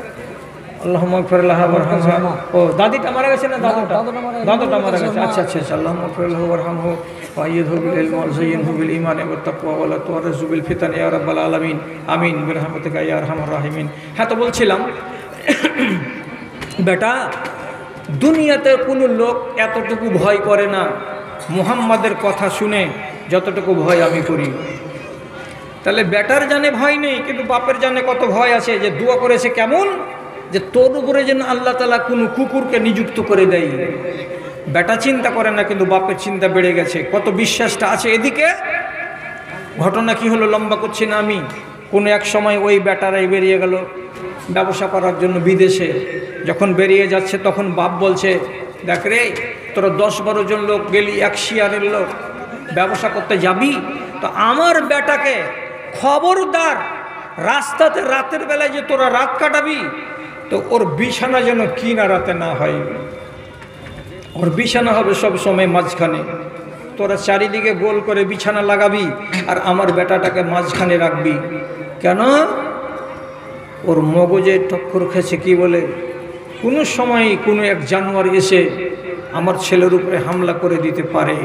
আল্লাহ মাগফিরাল্লাহ ওয়ারহামহু। ও দাদিটা মারা গেছে না দাদুটা? দাদুটা মারা গেছে। আচ্ছা আচ্ছা আচ্ছা, আল্লাহ মাগফিরাল্লাহ ওয়ারহামহু ওয়া আইয়িদহু বিল ইলমি ওয়া যায়্যিনহু বিল ঈমানি ওয়াত তাকওয়া ওয়া লা তুরযু বিল ফিতানি ইয়া রাব্বাল আলামিন। আমিন বিরহমাতিকা ইয়া আরহামার রাহিমিন। হ্যাঁ, তো বলছিলাম বেটা, দুনিয়াতে কোনো লোক এতটুকু ভয় করে না মুহাম্মাদের কথা শুনে যতটুকু ভয় আমি করি। তাহলে বেটার জানে ভয় নেই, কিন্তু বাপের জানে কত ভয় আছে। যে দোয়া করেছে কেমন, যে তোর উপরে যেন আল্লাহ তাআলা কোনো কুকুরকে নিযুক্ত করে দেয়। বেটা চিন্তা করে না, কিন্তু বাপের চিন্তা বেড়ে গেছে। কত বিশ্বাসটা আছে এদিকে। ঘটনা কি হলো লম্বা করছি না আমি। কোনো এক সময় ওই বেটারাই বেরিয়ে গেল ব্যবসা করার জন্য বিদেশে। যখন বেরিয়ে যাচ্ছে তখন বাপ বলছে, দেখ রে, তোরা 10-12 জন লোক গেলি, এক শিয়ারের লোক, ব্যবসা করতে যাবি তো আমার বেটাকে খবরদার, রাস্তাতে রাতের বেলায় যে তোরা রাত কাটাবি তো ওর বিছানা যেন কিনারাতে না হয়। ওর বিছানা হবে সব সময় মাঝখানে। তোরা চারিদিকে গোল করে বিছানা লাগাবি আর আমার বেটাটাকে মাঝখানে রাখবি। কেন? ওর মগজে টক্কর খেয়েছে কি বলে, কোনো সময় কোনো এক জানোয়ার এসে আমার ছেলের উপরে হামলা করে দিতে পারে।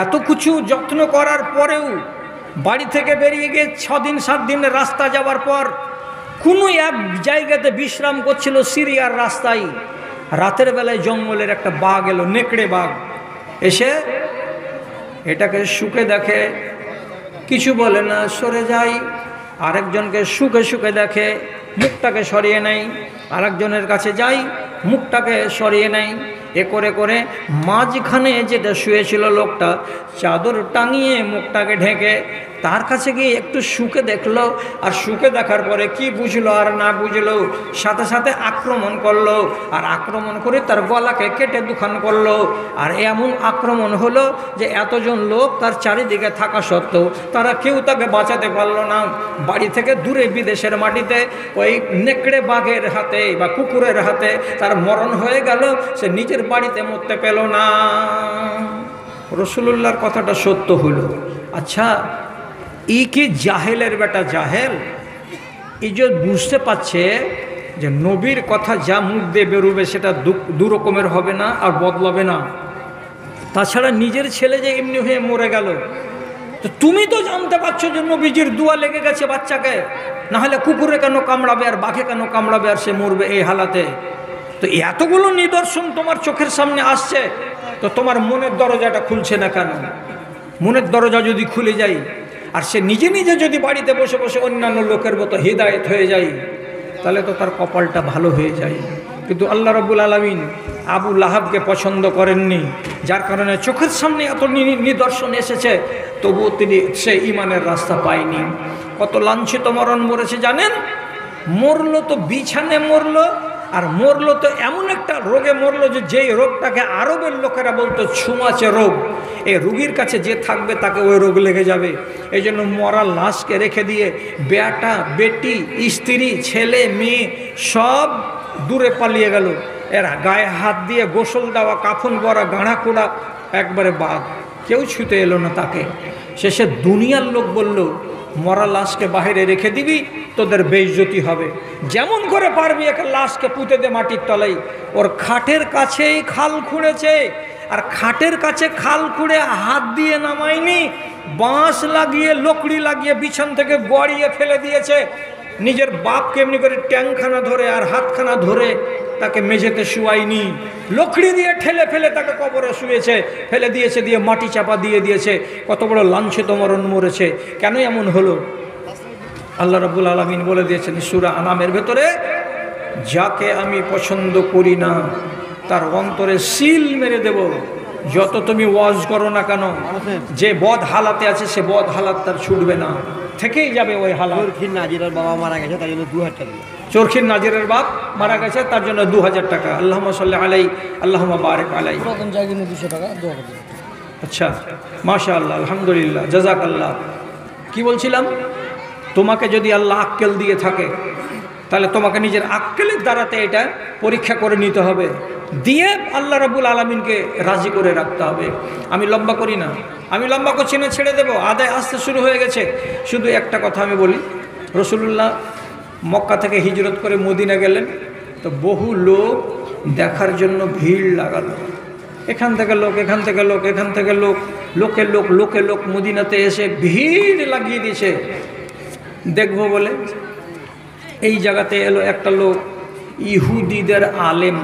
এত কিছু যত্ন করার পরেও বাড়ি থেকে বেরিয়ে গিয়ে 6 দিন 7 দিনের রাস্তা যাওয়ার পর কোনো এক জায়গাতে বিশ্রাম করছিল সিরিয়ার রাস্তায়। রাতের বেলায় জঙ্গলের একটা বাঘ এলো, নেকড়ে বাঘ এসে এটাকে শুকে দেখে, কিছু বলে না, সরে যায়। আরেকজনকে শুকে শুকে দেখে, মুখটাকে সরিয়ে নেয়। আরেকজনের কাছে যাই, মুখটাকে সরিয়ে নেয়। এ করে করে মাঝখানে যেটা শুয়েছিল লোকটা, চাদর টাঙিয়ে মুখটাকে ঢেকে তার কাছে গিয়ে একটু শুকে দেখলো। আর শুকে দেখার পরে কি বুঝলো আর না বুঝলো, সাথে সাথে আক্রমণ করলো। আর আক্রমণ করে তার গলাকে কেটে দুখান করলো। আর এমন আক্রমণ হলো যে এতজন লোক তার চারিদিকে থাকা সত্ত্বেও তারা কেউ তাকে বাঁচাতে পারলো না। বাড়ি থেকে দূরে বিদেশের মাটিতে ওই নেকড়ে বাঘের হাতে বা কুকুরের হাতে তার মরণ হয়ে গেল। সে নিজের বাড়িতে মরতে পেল না। রাসূলুল্লাহর কথাটা সত্য হলো। আচ্ছা, এই কি জাহেলের বেটা জাহেল, এই যে বুঝতে পারছে যে নবীর কথা যা মুখ দিয়ে বেরোবে সেটা দু রকমের হবে না আর বদলাবে না। তাছাড়া নিজের ছেলে যে এমনি হয়ে মরে গেল, তো তুমি তো জানতে পারছো যে নবীজির দোয়া লেগে গেছে বাচ্চাকে, না হলে কুকুরে কেন কামড়াবে আর বাঘে কেন কামড়াবে আর সে মরবে এই হালাতে। তো এতগুলো নিদর্শন তোমার চোখের সামনে আসছে, তো তোমার মনের দরজাটা খুলছে না কেন? মনের দরজা যদি খুলে যায় আর সে নিজে নিজে যদি বাড়িতে বসে বসে অন্যান্য লোকের মতো হিদায়েত হয়ে যায়, তাহলে তো তার কপালটা ভালো হয়ে যায়। কিন্তু আল্লাহ রাব্বুল আলামিন আবু লাহাবকে পছন্দ করেননি, যার কারণে চোখের সামনে এত নিদর্শন এসেছে, তবুও তিনি সে ইমানের রাস্তা পায়নি। কত লাঞ্ছিত মরণ মরেছে জানেন? মরলো তো বিছানে মরলো, আর মরলো তো এমন একটা রোগে মরলো যে যেই রোগটাকে আরবের লোকেরা বলতো ছুঁয়াচে রোগ। এই রোগীর কাছে যে থাকবে তাকে ওই রোগ লেগে যাবে। এই জন্য মরা লাশকে রেখে দিয়ে বেটা বেটি স্ত্রী ছেলে মেয়ে সব দূরে পালিয়ে গেল। এরা গায়ে হাত দিয়ে গোসল দেওয়া, কাফন পরা, গাঁড়া কোড়া একবারে বাদ, কেউ ছুতে এলো না তাকে। শেষে দুনিয়ার লোক বলল, মরা লাশকে বাইরে রেখে দিবি, তোদের বেইজ্জতি হবে। যেমন করে পারবি একটা লাশকে পুঁতে দে মাটির তলায়। ওর খাটের কাছেই খাল খুঁড়েছে, আর খাটের কাছে খাল খুঁড়ে হাত দিয়ে নামায়নি, বাঁশ লাগিয়ে লকড়ি লাগিয়ে বিছান থেকে গড়িয়ে ফেলে দিয়েছে। নিজের বাপকে এমনি করে ট্যাংখানা ধরে আর হাতখানা ধরে তাকে মেঝেতে শুয়ায়নি, লকড়ি দিয়ে ঠেলে ফেলে তাকে কবরে শুয়েছে, ফেলে দিয়েছে, দিয়ে মাটি চাপা দিয়ে দিয়েছে। কত বড় লাঞ্ছিত মরণ মরেছে। কেন এমন হলো? আল্লাহ রাব্বুল আলামিন বলে দিয়েছেন সূরা আনামের ভেতরে, যাকে আমি পছন্দ করি না তার অন্তরে সিল মেরে দেব। যত তুমি ওয়াজ করো না কেন, যে বদ হালাতে আছে সে বদ হালাত তার ছুটবে না, থেকেই যাবে ওই হালাত। চরখির নাজিরের বাবা মারা গেছে, তাই জন্য 2000 টাকা দিল। চরখির নাজিরের বাপ মারা গেছে, তার জন্য 2000 টাকা। আল্লাহুম্মা সাল্লি আলাই, আল্লাহুম্মা বারিক আলাই। পুরাতন জায়গা নিয়ে 200 টাকা দোয়া করে দিল। আচ্ছা, মাশাআল্লাহ, আলহামদুলিল্লাহ, জাযাকাল্লাহ। কি বলছিলাম? তোমাকে যদি আল্লাহ আক্কেল দিয়ে থাকে, তাহলে তোমাকে নিজের আক্কেলের দ্বারাতে এটা পরীক্ষা করে নিতে হবে, দিয়ে আল্লাহ রাব্বুল আলামিনকে রাজি করে রাখতে হবে। আমি লম্বা করি না, আমি লম্বা করছি না, ছেড়ে দেবো, আদায় আসতে শুরু হয়ে গেছে। শুধু একটা কথা আমি বলি, রাসূলুল্লাহ মক্কা থেকে হিজরত করে মদিনা গেলেন, তো বহু লোক দেখার জন্য ভিড় লাগালো। এখান থেকে লোক, এখান থেকে লোক, এখান থেকে লোক, লোকে লোক, লোকে লোক মদিনাতে এসে ভিড় লাগিয়ে দিয়েছে দেখবো বলে। এই জায়গাতে এলো একটা লোক, ইহুদিদের আলেম,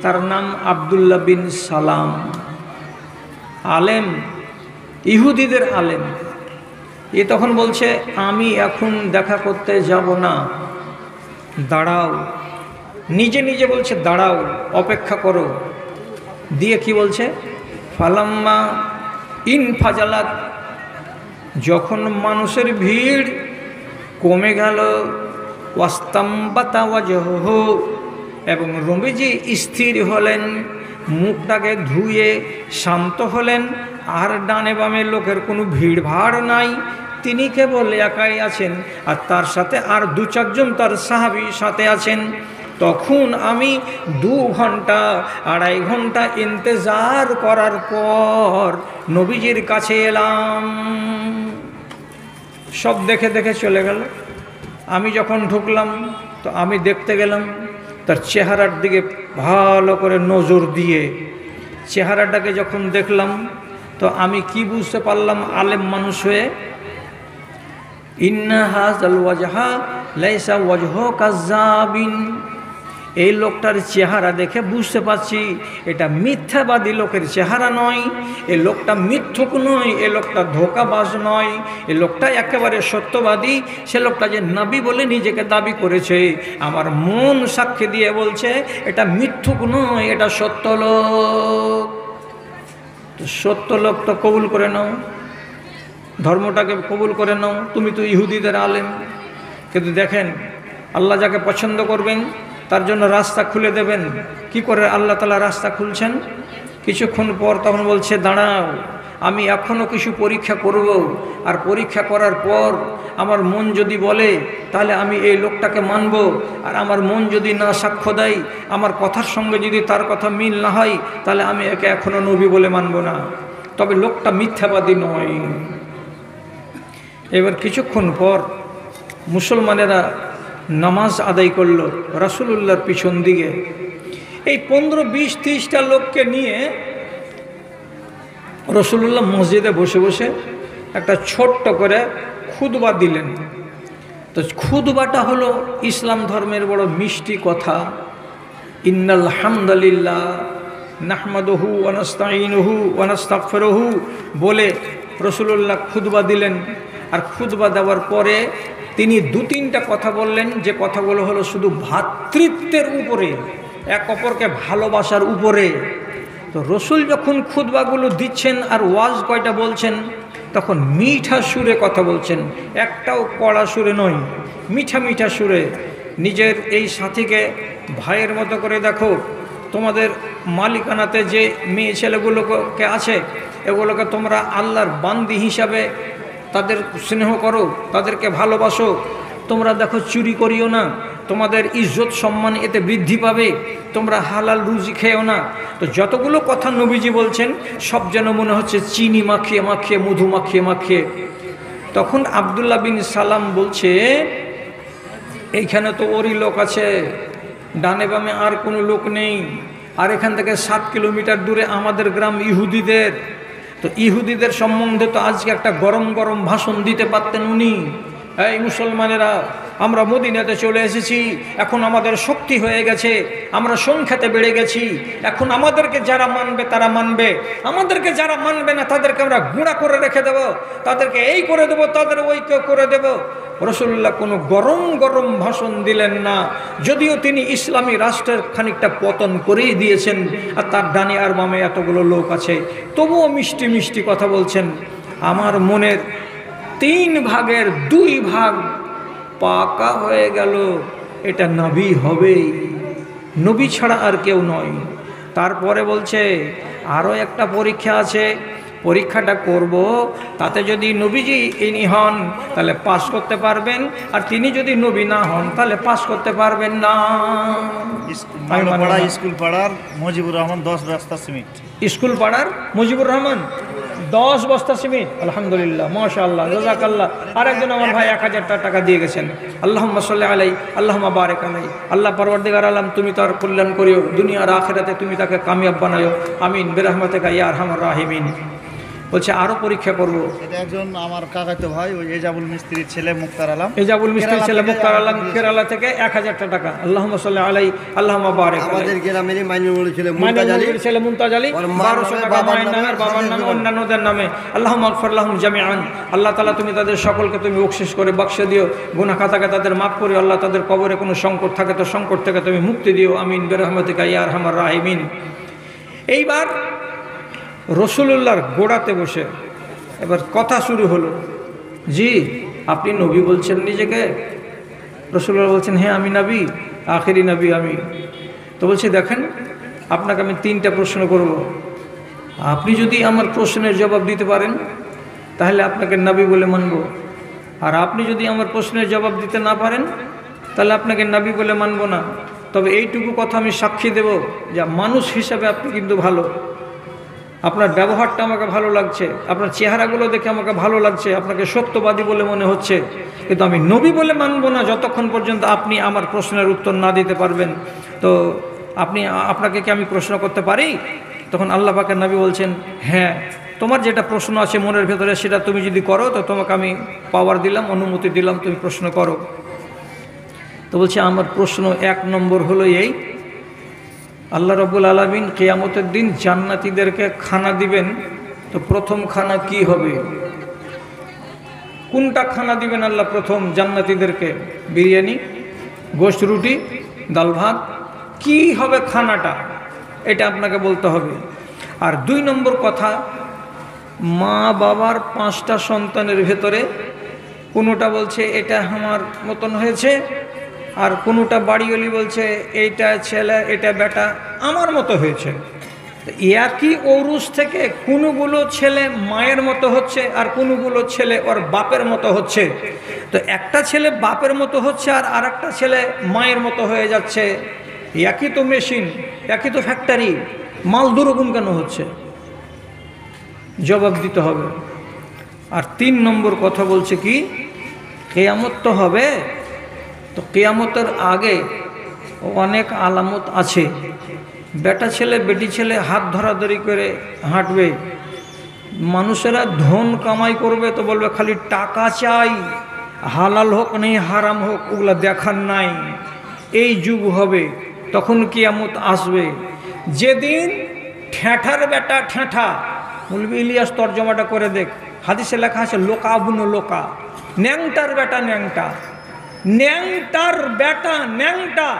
তার নাম আব্দুল্লাহ বিন সালাম। আলেম, ইহুদিদের আলেম। এ তখন বলছে, আমি এখন দেখা করতে যাব না, দাঁড়াও। নিজে নিজে বলছে দাঁড়াও, অপেক্ষা করো। দিয়ে কি বলছে, ফালাম্মা ইন ফাজালাত, যখন মানুষের ভিড় কমে গেল, ওয়াস্তাম্বাতা ওয়াজহুহু, এবং নবীজি স্থির হলেন, মুখটাকে ধুয়ে শান্ত হলেন, আর ডানে বামে লোকের কোনো ভিড় ভাড় নাই, তিনি কেবল একাই আছেন, আর তার সাথে আর 2-4 তার সাহাবী সাথে আছেন। তখন আমি 2 ঘন্টা 2.5 ঘন্টা ইন্তেজার করার পর নবীজির কাছে এলাম। সব দেখে দেখে চলে গেল। আমি যখন ঢুকলাম, তো আমি দেখতে গেলাম তার চেহারার দিকে ভালো করে নজর দিয়ে। চেহারাটাকে যখন দেখলাম, তো আমি কি বুঝতে পারলাম আলেম মানুষ হয়ে, ইন্না হাযাল ওয়াজহা লাইসা ওয়াজহু কাযাবিন, এই লোকটার চেহারা দেখে বুঝতে পারছি এটা মিথ্যাবাদী লোকের চেহারা নয়, এই লোকটা মিথ্যুক নয়, এই লোকটা ধোঁকাবাজ নয়, এই লোকটা একেবারে সত্যবাদী। সে লোকটা যে নবী বলে নিজেকে দাবি করেছে, আমার মন সাক্ষী দিয়ে বলছে এটা মিথ্যুক নয়, এটা সত্য লোক। তো সত্য লোক তো কবুল করে নাও, ধর্মটাকে কবুল করে নাও, তুমি তো ইহুদিদের আলেম। কিন্তু দেখেন, আল্লাহ যাকে পছন্দ করবেন তার জন্য রাস্তা খুলে দেবেন। কি করে আল্লাহ তাআলা রাস্তা খুলছেন? কিছুক্ষণ পর তখন বলছে, দাঁড়াও, আমি এখনও কিছু পরীক্ষা করব, আর পরীক্ষা করার পর আমার মন যদি বলে তাহলে আমি এই লোকটাকে মানব, আর আমার মন যদি না সাক্ষ্য দেয়, আমার কথার সঙ্গে যদি তার কথা মিল না হয়, তাহলে আমি একে এখনও নবী বলে মানব না, তবে লোকটা মিথ্যাবাদী নয়। এবার কিছুক্ষণ পর মুসলমানেরা নামাজ আদায় করল রাসূলুল্লাহর পিছন দিকে। এই 15-20-30টা লোককে নিয়ে রাসূলুল্লাহ মসজিদে বসে বসে একটা ছোট্ট করে খুতবা দিলেন। তো খুতবাটা হলো ইসলাম ধর্মের বড় মিষ্টি কথা। ইন্নাল হামদালিল্লাহ নাহমাদুহু ওয়া নাস্তাঈনুহু ওয়া নাস্তাগফিরুহু বলে রাসূলুল্লাহ খুতবা দিলেন। আর খুতবা দেওয়ার পরে তিনি 2-3টা কথা বললেন, যে কথাগুলো হলো শুধু ভ্রাতৃত্বের উপরে, এক অপরকে ভালোবাসার উপরে। তো রসুল যখন খুতবাগুলো দিচ্ছেন আর ওয়াজ কয়টা বলছেন, তখন মিঠা সুরে কথা বলছেন, একটাও কড়া সুরে নয়, মিঠা মিঠা সুরে। নিজের এই সাথীকে ভাইয়ের মতো করে দেখো, তোমাদের মালিকানাতে যে মেয়ে ছেলেগুলোকে আছে, এগুলোকে তোমরা আল্লাহর বান্দি হিসাবে তাদের স্নেহ করো, তাদেরকে ভালোবাসো। তোমরা দেখো, চুরি করিও না, তোমাদের ইজ্জত সম্মান এতে বৃদ্ধি পাবে। তোমরা হালাল রুজি খেও না। তো যতগুলো কথা নবীজি বলছেন, সব যেন মনে হচ্ছে চিনি মাখিয়ে মাখিয়ে, মধু মাখিয়ে মাখিয়ে। তখন আব্দুল্লাহ বিন সালাম বলছে, এইখানে তো ওরই লোক আছে, ডানে বামে আর কোনো লোক নেই, আর এখান থেকে 7 কিলোমিটার দূরে আমাদের গ্রাম ইহুদিদের। তো ইহুদিদের সম্বন্ধে তো আজকে একটা গরম গরম ভাষণ দিতে পারতেন উনি। এই মুসলমানেরা, আমরা মদিনাতে চলে এসেছি, এখন আমাদের শক্তি হয়ে গেছে, আমরা সংখ্যাতে বেড়ে গেছি, এখন আমাদেরকে যারা মানবে তারা মানবে, আমাদেরকে যারা মানবে না তাদেরকে আমরা গুঁড়া করে রেখে দেব, তাদেরকে এই করে দেব, তাদের ওই করে দেব। রাসূলুল্লাহ কোনো গরম গরম ভাষণ দিলেন না, যদিও তিনি ইসলামী রাষ্ট্রের খানিকটা পতন করেই দিয়েছেন, আর তার ডানে আর বামে এতগুলো লোক আছে, তবুও মিষ্টি মিষ্টি কথা বলছেন। আমার মনের 3 ভাগের 2 ভাগ পাকা হয়ে গেল, এটা নবী হবেই, নবী ছাড়া আর কেউ নয়। তারপরে বলছে আরও একটা পরীক্ষা আছে, পরীক্ষাটা করব, তাতে যদি নবীজি ইনি হন তাহলে পাস করতে পারবেন, আর তিনি যদি নবী না হন তাহলে পাস করতে পারবেন না। স্কুল পাড়ার মুজিবুর রহমান 10 বস্তা সিমেন্ট। স্কুল পাড়ার মুজিবুর রহমান 10 বস্তা সিমেন্ট, আলহামদুলিল্লাহ, মাশাআল্লাহ, জাযাকাল্লাহ। আর একজন আমার ভাই 1000 টাকা দিয়ে গেছেন। আল্লাহুম্মা সাল্লি আলাইহি আল্লাহুম্মা বারিক আলাইহি। আল্লাহ পরওয়ারদিগার আলম, তুমি তার কল্যাণ করিও, দুনিয়া আর আখিরাতে তুমি তাকে কামিয়াব বানায়ো, আমিন বিরহমাতিকা ইয়া আরহামার রাহিমিন। বলছে আরো পরীক্ষা করব। এটা একজন আমার কাকাতো ভাই, ওই এজাবুল মিস্ত্রির ছেলে মুক্তার আলম, এজাবুল মিস্ত্রির ছেলে মুক্তার আলম কেরালা থেকে 1000 টাকা। আল্লাহুম্মা সাল্লি আলাইহি আল্লাহুম্মা বারিক আলাইহি। আমাদের গ্রামেরই মাইনুল ছেলে ছেলে মুমতাজ আলী, 1200 টাকা মায়ের নামে আর বাবার নামে অন্যান্যদের নামে। আল্লাহুম্মা আগফির লাহুম জামিআন। আল্লাহ তাআলা তুমি তাদের সকলকে তুমি বকশিশ করে বকশে দিও, গুনাহ খাতাকে তাদের মাফ করিও। আল্লাহ তাদের কবরে কোনো সংকট থাকে তো সংকট থেকে তুমি মুক্তি দিও, আমিন বিরহমাতিকা ইয়া আরহামার রাহিমিন। এইবার রাসূলুল্লাহর গোড়াতে বসে এবার কথা শুরু হলো, জি আপনি নবী বলছেন নিজেকে? রাসূলুল্লাহ বলছেন হ্যাঁ আমি নবী, আখেরি নবী আমি। তো বলছি দেখেন, আপনাকে আমি 3টা প্রশ্ন করব, আপনি যদি আমার প্রশ্নের জবাব দিতে পারেন তাহলে আপনাকে নবী বলে মানব, আর আপনি যদি আমার প্রশ্নের জবাব দিতে না পারেন তাহলে আপনাকে নবী বলে মানব না। তবে এইটুকু কথা আমি সাক্ষী দেব যে মানুষ হিসাবে আপনি কিন্তু ভালো, আপনার ব্যবহারটা আমাকে ভালো লাগছে, আপনার চেহারাগুলো দেখে আমাকে ভালো লাগছে, আপনাকে সত্যবাদী বলে মনে হচ্ছে, কিন্তু আমি নবী বলে মানব না যতক্ষণ পর্যন্ত আপনি আমার প্রশ্নের উত্তর না দিতে পারবেন। তো আপনাকে কি আমি প্রশ্ন করতে পারি? তখন আল্লাহ পাকের নবী বলছেন হ্যাঁ, তোমার যেটা প্রশ্ন আছে মনের ভেতরে সেটা তুমি যদি করো তো তোমাকে আমি পাওয়ার দিলাম, অনুমতি দিলাম, তুমি প্রশ্ন করো। তো বলছে আমার প্রশ্ন 1 নম্বর হলো এই, আল্লাহ রাব্বুল আলামিন কিয়ামতের দিন জান্নাতীদেরকে খানা দিবেন, তো প্রথম খানা কি হবে? কোনটা খানা দিবেন আল্লাহ প্রথম জান্নাতীদেরকে? বিরিয়ানি, গোশত রুটি, ডাল ভাত, কি হবে খানাটা? এটা আপনাকে বলতে হবে। আর 2 নম্বর কথা, মা বাবার 5টা সন্তানের ভেতরে কোনোটা বলছে এটা আমার মতন হয়েছে, আর কোনোটা বাড়িওয়ালি বলছে এইটা ছেলে এটা বেটা আমার মতো হয়েছে। একই ঔরুস থেকে কোনোগুলো ছেলে মায়ের মতো হচ্ছে আর কোনোগুলো ছেলে ওর বাপের মতো হচ্ছে। তো একটা ছেলে বাপের মতো হচ্ছে আর আরেকটা ছেলে মায়ের মতো হয়ে যাচ্ছে। একই তো মেশিন, একই তো ফ্যাক্টরি, মাল দুরকম কেন হচ্ছে? জবাব দিতে হবে। আর 3 নম্বর কথা বলছে কি, কিয়ামত তো হবে, তো কিয়ামতের আগে অনেক আলামত আছে। বেটা ছেলে বেটি ছেলে হাত ধরাধরি করে হাঁটবে, মানুষেরা ধন কামাই করবে তো বলবে খালি টাকা চাই, হালাল হোক নেই হারাম হোক ওগুলা দেখার নাই। এই যুগ হবে, তখন কিয়ামত আসবে। যেদিন ঠেঁঠার বেটা ঠেঁঠা, মৌলভী ইলিয়াস তর্জমাটা করে দেখ, হাদিসে লেখা আছে লোকা বুনো লোকা, ন্যাংটার বেটা ন্যাংটা, ন্যাংটার বেটা ন্যাংটা।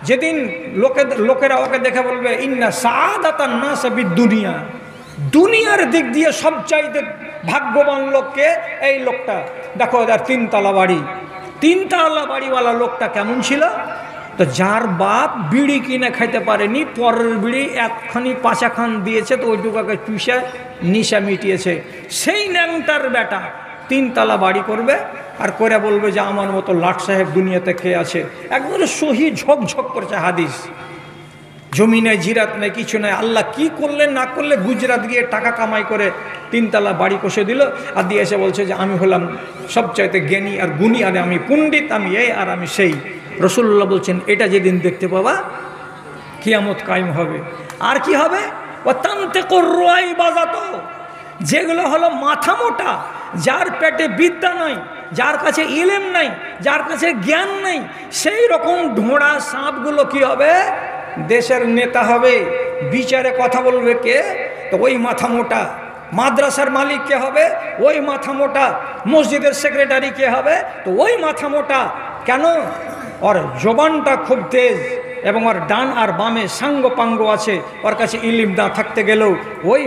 যেদিন লোকেরা ওকে দেখে বলবে ইন্না সাআদাতান নাস বিদ-দুনিয়া, দুনিয়ার দিক দিয়ে সবচাইতে ভাগ্যবান লোককে এই লোকটা। দেখো এদের 3 তলা বাড়ি, 3 তলা বাড়িওয়ালা লোকটা কেমন ছিল? তো যার বাপ বিড়ি কিনে খাইতে পারেনি, পরের বিড়ি একখানি 5 খান দিয়েছে, তো ওইটুকাকে চুষে নিশা মিটিয়েছে, সেই ন্যাংটার বেটা 3 তলা বাড়ি করবে আর করে বলবে যে আমার মতো লাট সাহেব দুনিয়াতে খেয়ে আছে। একবারে সহি ঝকঝক করছে হাদিস। জমি নেই, জিরাত নেই, কিছু নেই, আল্লাহ কি করলেন না করলে গুজরাট গিয়ে টাকা কামাই করে 3 তলা বাড়ি কষে দিল, আর দিয়ে এসে বলছে যে আমি হলাম সবচাইতে জ্ঞানী আর গুণী, আর আমি পণ্ডিত, আমি এই আর আমি সেই। রাসূলুল্লাহ বলছেন এটা যেদিন দেখতে পাবা কিয়ামত কায়েম হবে। আর কি হবে? ও তান্তে কররাই বাজাতো, যেগুলো হলো মাথা মোটা, যার পেটে বিদ্যা নাই, যার কাছে ইলম নাই, যার কাছে জ্ঞান নেই, সেই রকম ঢোঁড়া সাপগুলো কি হবে? দেশের নেতা হবে। বিচারে কথা বলবে কে? তো ওই মাথা মোটা। মাদ্রাসার মালিক কে হবে? ওই মাথা মোটা। মসজিদের সেক্রেটারি কে হবে? তো ওই মাথা মোটা। কেন? ওর জবানটা খুব তেজ এবং ওর ডান আর বামে সাঙ্গ পাঙ্গ আছে। ওর কাছে ইলিম না থাকতে গেলেও ওই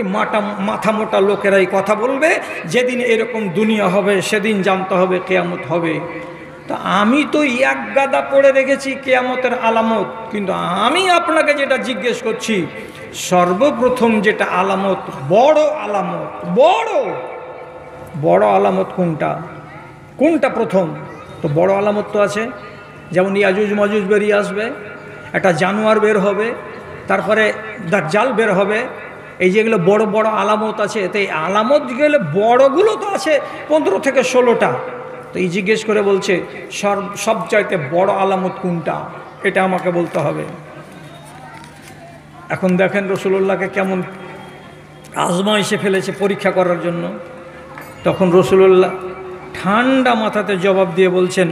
মাথা মোটা লোকেরাই কথা বলবে। যেদিন এরকম দুনিয়া হবে সেদিন জানতে হবে কিয়ামত হবে। তা আমি তো এক গাদা পড়ে রেখেছি কিয়ামতের আলামত, কিন্তু আমি আপনাকে যেটা জিজ্ঞেস করছি, সর্বপ্রথম যেটা আলামত, বড় আলামত, বড় আলামত কোনটা? কোনটা প্রথম? তো বড় আলামত তো আছে, যেমন ইয়াজুজ মাজুজ বেরিয়ে আসবে, একটা জানোয়ার বের হবে, তারপরে দাজ্জাল বের হবে। এই যেগুলো বড় বড় আলামত আছে, তো এই আলামত গেলে বড়গুলো তো আছে 15 থেকে 16টা। তো এই জিজ্ঞেস করে বলছে সবচাইতে বড় আলামত কোনটা, এটা আমাকে বলতে হবে। এখন দেখেন রসুল্লাহকে কেমন আজমাইশে ফেলেছে পরীক্ষা করার জন্য। তখন রসুল্লাহ ঠান্ডা মাথাতে জবাব দিয়ে বলছেন,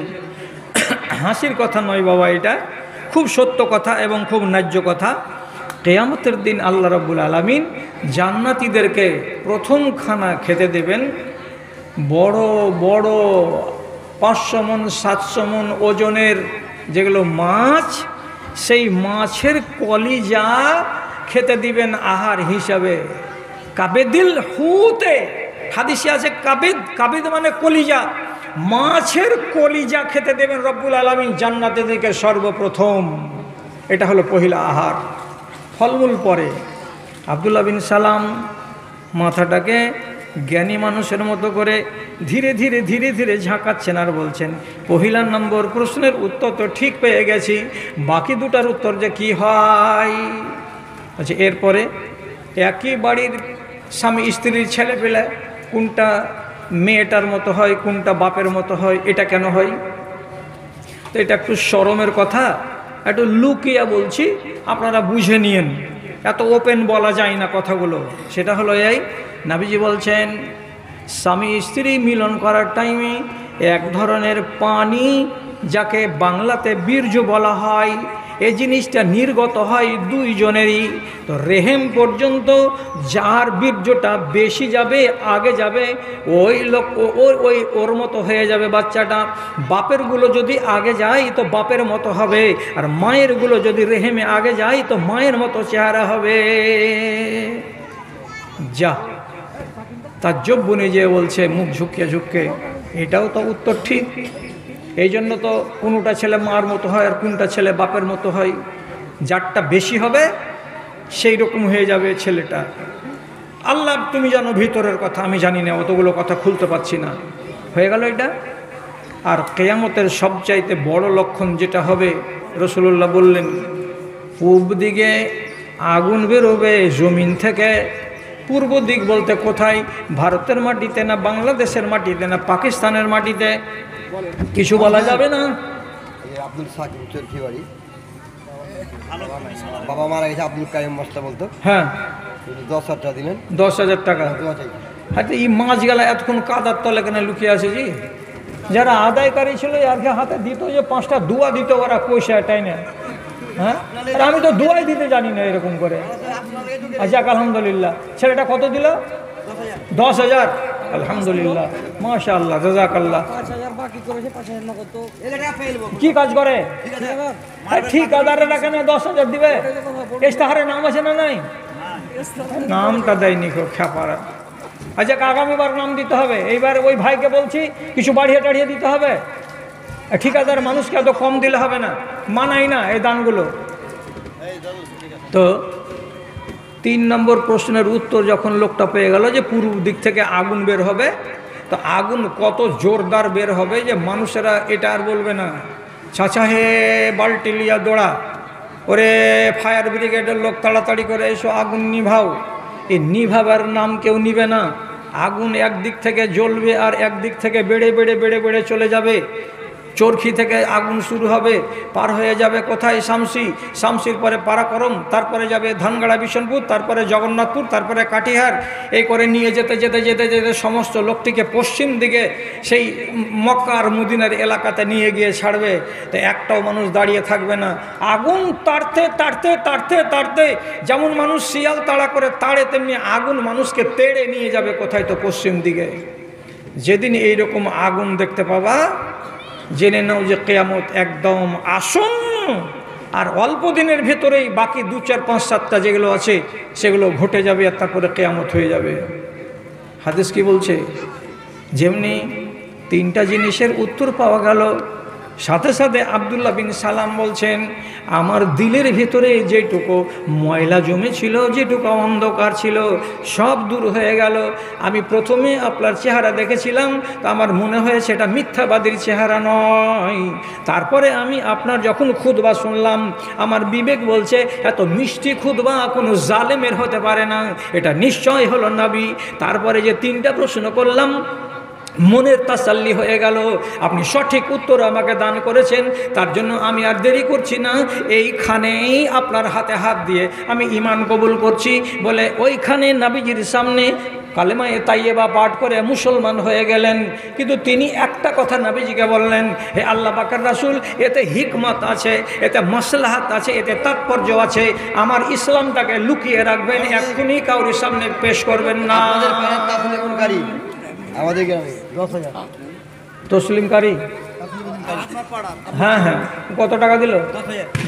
হাসির কথা নয় বাবা, এটা খুব সত্য কথা এবং খুব ন্যায্য কথা। কিয়ামতের দিন আল্লাহ রাব্বুল আলামিন জান্নাতীদেরকে প্রথম খানা খেতে দেবেন বড় বড় 500 মণ 700 মণ ওজনের যেগুলো মাছ, সেই মাছের কলিজা খেতে দিবেন আহার হিসাবে। কাবেদিল হুতে, হাদিসে আছে কাবেদ মানে কলিজা, মাছের কলিজা খেতে দেবেন রব্বুল আলামিন জান্নাতীদেরকে সর্বপ্রথম। এটা হলো পহিলা আহার। ফলমূল পরে। আব্দুল্লাহ বিন সালাম মাথাটাকে জ্ঞানী মানুষের মতো করে ধীরে ধীরে ধীরে ধীরে ঝাঁকাচ্ছেন আর বলছেন, পহিলা নম্বর প্রশ্নের উত্তর তো ঠিক পেয়ে গেছি, বাকি দুটার উত্তর যে কি হয়। আচ্ছা, এরপরে একই বাড়ির স্বামী স্ত্রীর ছেলে পেলে কোনটা মেয়েটার মতো হয়, কোনটা বাপের মতো হয়, এটা কেন হয়? তো এটা একটু শরমের কথা, একটু লুকিয়ে বলছি, আপনারা বুঝে নিয়েন, এত ওপেন বলা যায় না কথাগুলো। সেটা হলো এই, নবীজি বলছেন স্বামী স্ত্রী মিলন করার টাইমে এক ধরনের পানি, যাকে বাংলাতে বীর্য বলা হয়, এই জিনিসটা নির্গত হয় দুইজনেরই। তো রেহেম পর্যন্ত যার বীর্যটা বেশি যাবে, আগে যাবে, ওই লোক ওর মতো হয়ে যাবে বাচ্চাটা। বাপেরগুলো যদি আগে যায় তো বাপের মতো হবে, আর মায়েরগুলো যদি রেহেমে আগে যায় তো মায়ের মতো চেহারা হবে। যা তাজ্জব বনে যেয়ে বলছে মুখ ঝুঁকিয়ে ঝুঁকে, এটাও তো উত্তর ঠিক। এই জন্য তো কোনোটা ছেলে মার মতো হয় আর কোনটা ছেলে বাপের মতো হয়। যারটা বেশি হবে সেই রকম হয়ে যাবে ছেলেটা। আল্লাহ তুমি জানো ভিতরের কথা, আমি জানি না, অতগুলো কথা খুলতে পারছি না। হয়ে গেল এটা। আর কিয়ামতের সবচাইতে বড় লক্ষণ যেটা হবে, রাসূলুল্লাহ বললেন পূর্ব দিকে আগুন বেরোবে জমিন থেকে। পূর্ব দিক বলতে কোথায়? ভারতের মাটিতে না বাংলাদেশের মাটিতে না পাকিস্তানের মাটিতে, কিছু বলা যাবে না। আব্দুল সাকিব চরকি বাড়ি, বাবা মারা গেছে, আব্দুল কাইম মাস্টার বলতো। হ্যাঁ, 10,000 টাকা দিলেন। 10,000 টাকা। হয়তো এই মাছ গেলা এতক্ষণ কাদার তলে কেন লুকিয়ে আছে জি? যারা আদায়কারী ছিল আর কি হাতে দিত, যে 5টা দুয়া দিত ওরা পয়সা টাইনে। হ্যাঁ, আর আমি তো দুয়াই দিতে জানি না এরকম করে। আচ্ছা, আলহামদুলিল্লাহ। ছেলেটা কত দিল? 10,000। আলহামদুলিল্লাহ, মাশাআল্লাহ, জাযাকাল্লাহ। 5,000 বাকি করেছে, 5,000 নগদ। তো কি কাজ করে? ঠিকাদারেরা কেন 10,000 দিবে? ইশতেহারে নাম আছে না নাই? নামটা দেয়নি খুব খ্যাপারা। আচ্ছা, আগামীবার নাম দিতে হবে। এইবার ওই ভাইকে বলছি কিছু বাড়িয়ে টাড়িয়ে দিতে হবে। ঠিকাদার মানুষকে এত কম দিলে হবে না, মানাই না এই দানগুলো। তো 3 নম্বর প্রশ্নের উত্তর যখন লোকটা পেয়ে গেল যে পূর্ব দিক থেকে আগুন বের হবে, তো আগুন কত জোরদার বের হবে যে মানুষেরা এটা আর বলবে না চাচা হে বাল্টি লিয়া দৌড়া, ওরে ফায়ার ব্রিগেডের লোক তাড়াতাড়ি করে এসো আগুন নিভাও। এই নিভাবার নাম কেউ নিবে না। আগুন একদিক থেকে জ্বলবে আর একদিক থেকে বেড়ে বেড়ে বেড়ে বেড়ে চলে যাবে। চরখি থেকে আগুন শুরু হবে, পার হয়ে যাবে কোথায় শামসি, শামসির পরে পারাকরম, তারপরে যাবে ধানগাড়া বিশনপুর, তারপরে জগন্নাথপুর, তারপরে কাটিহার, এই করে নিয়ে যেতে যেতে যেতে যেতে সমস্ত লোকটিকে পশ্চিম দিকে সেই মক্কা আর মদিনার এলাকাতে নিয়ে গিয়ে ছাড়বে। তো একটাও মানুষ দাঁড়িয়ে থাকবে না। আগুন তাড়তে তাড়তে তাড়তে তাড়তে যেমন মানুষ শিয়াল তাড়া করে তাড়ে, তেমনি আগুন মানুষকে তেড়ে নিয়ে যাবে কোথায়, তো পশ্চিম দিকে। যেদিন এইরকম আগুন দেখতে পাবা, জেনে নাও যে কিয়ামত একদম আসন্ন। আর অল্প দিনের ভেতরেই বাকি 2, 4, 5, 7টা যেগুলো আছে সেগুলো ঘটে যাবে, আর তারপরে কিয়ামত হয়ে যাবে। হাদিস কি বলছে? যেমনি 3টা জিনিসের উত্তর পাওয়া গেল, সাথে সাথে আব্দুল্লাহ বিন সালাম বলছেন, আমার দিলের ভিতরে যেটুকু ময়লা জমেছিল, যেটুকু অন্ধকার ছিল, সব দূর হয়ে গেল। আমি প্রথমে আপনার চেহারা দেখেছিলাম, তো আমার মনে হয়েছে এটা মিথ্যাবাদীর চেহারা নয়। তারপরে আমি আপনার যখন খুতবা শুনলাম, আমার বিবেক বলছে এত মিষ্টি খুতবা কোনো জালেমের হতে পারে না, এটা নিশ্চয় হলো নবী। তারপরে যে 3টা প্রশ্ন করলাম, মনের তাসাল্লি হয়ে গেল। আপনি সঠিক উত্তর আমাকে দান করেছেন, তার জন্য আমি আর দেরি করছি না, এইখানেই আপনার হাতে হাত দিয়ে আমি ঈমান কবুল করছি বলে ওইখানে নবীজির সামনে কালেমায়ে তাইয়েবা পাঠ করে মুসলমান হয়ে গেলেন। কিন্তু তিনি একটা কথা নবীজিকে বললেন, হে আল্লাহ পাকের রাসূল, এতে হিকমত আছে, এতে মাসলাহাত আছে, এতে তাৎপর্য আছে, আমার ইসলামটাকে লুকিয়ে রাখবেন, এক্ষুনি কাউরির সামনে পেশ করবেন না। আমাদের গ্রামে 10,000 তসলিমকারী, হ্যাঁ হ্যাঁ, কত টাকা দিল?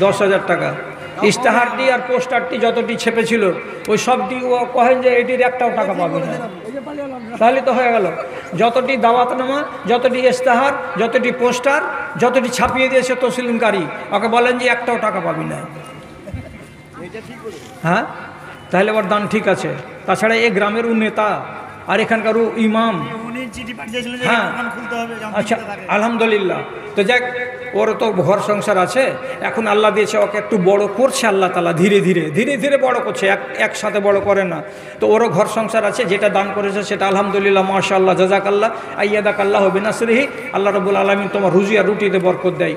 10,000 টাকা। ইশতেহারটি আর পোস্টারটি যতটি ছেপেছিল ওই সবটি ও কহেন যে এটির একটাও টাকা পাবে না। তাহলে তো হয়ে গেল, যতটি দাওয়াতনামা, যতটি ইশতেহার, যতটি পোস্টার, যতটি ছাপিয়ে দিয়েছে তসলিমকারী, ওকে বলেন যে একটাও টাকা পাবি না। হ্যাঁ, তাহলে ওর দান ঠিক আছে। তাছাড়া এই গ্রামেরও নেতা আর এখানকারও ইমাম। হ্যাঁ, আচ্ছা, আলহামদুলিল্লাহ। তো যাক, ওর তো ঘর সংসার আছে, এখন আল্লাহ দিয়েছে, ওকে একটু বড় করছে আল্লাহ তাআলা, ধীরে ধীরে ধীরে ধীরে বড় করছে, একসাথে বড় করে না। তো ওরও ঘর সংসার আছে, যেটা দান করেছে সেটা আলহামদুলিল্লাহ, মাশাআল্লাহ, জাযাকাল্লাহ, আইয়াদাকাল্লাহ বিনাসরিহি। আল্লাহ রাব্বুল আলামিন তোমার রুজি আর রুটিতে বরকত দেয়।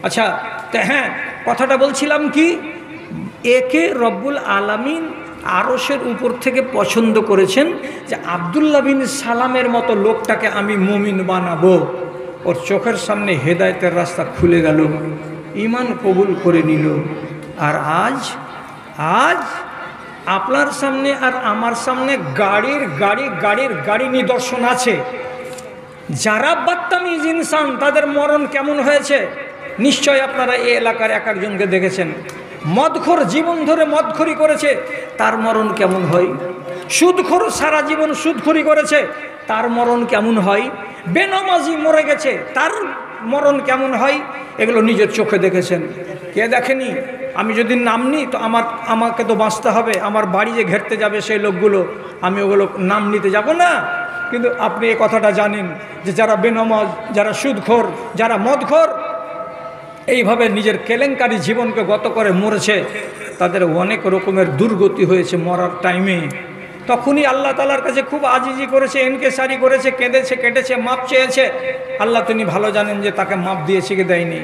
আচ্ছা, তো হ্যাঁ, কথাটা বলছিলাম কি, একে রব্বুল আলামিন আরশের উপর থেকে পছন্দ করেছেন যে আব্দুল্লাহ বিন সালামের মতো লোকটাকে আমি মুমিন বানাবো। ওর চোখের সামনে হেদায়েতের রাস্তা খুলে গেল, ঈমান কবুল করে নিল। আর আজ আপনার সামনে আর আমার সামনে গাড়ির নিদর্শন আছে। যারা বাত্তামিজ ইনসান, তাদের মরণ কেমন হয়েছে নিশ্চয় আপনারা এই এলাকার এক একজনকে দেখেছেন। মদখোর জীবন ধরে মদখোরি করেছে, তার মরণ কেমন হয়? সুদখোর সারা জীবন সুদখোরি করেছে, তার মরণ কেমন হয়? বেনামাজি মরে গেছে, তার মরণ কেমন হয়? এগুলো নিজের চোখে দেখেছেন। কে দেখেনি? আমি যদি নাম নিই তো আমাকে তো বাঁচতে হবে, আমার বাড়ি যে ঘেরতে যাবে সেই লোকগুলো, আমি ওগুলো নাম নিতে যাব না। কিন্তু আপনি এই কথাটা জানেন যে যারা বেনামাজ, যারা সুদখোর, যারা মদখোর, এইভাবে নিজের কেলেঙ্কারি জীবনকে গত করে মরেছে, তাদের অনেক রকমের দুর্গতি হয়েছে মরার টাইমে। তখনই আল্লাহ তাআলার কাছে খুব আজিজি করেছে, এনকেসারি করেছে, কেঁদেছে, কেটেছে, মাপ চেয়েছে। আল্লাহ তিনি ভালো জানেন যে তাকে মাপ দিয়েছে কি দেয়নি।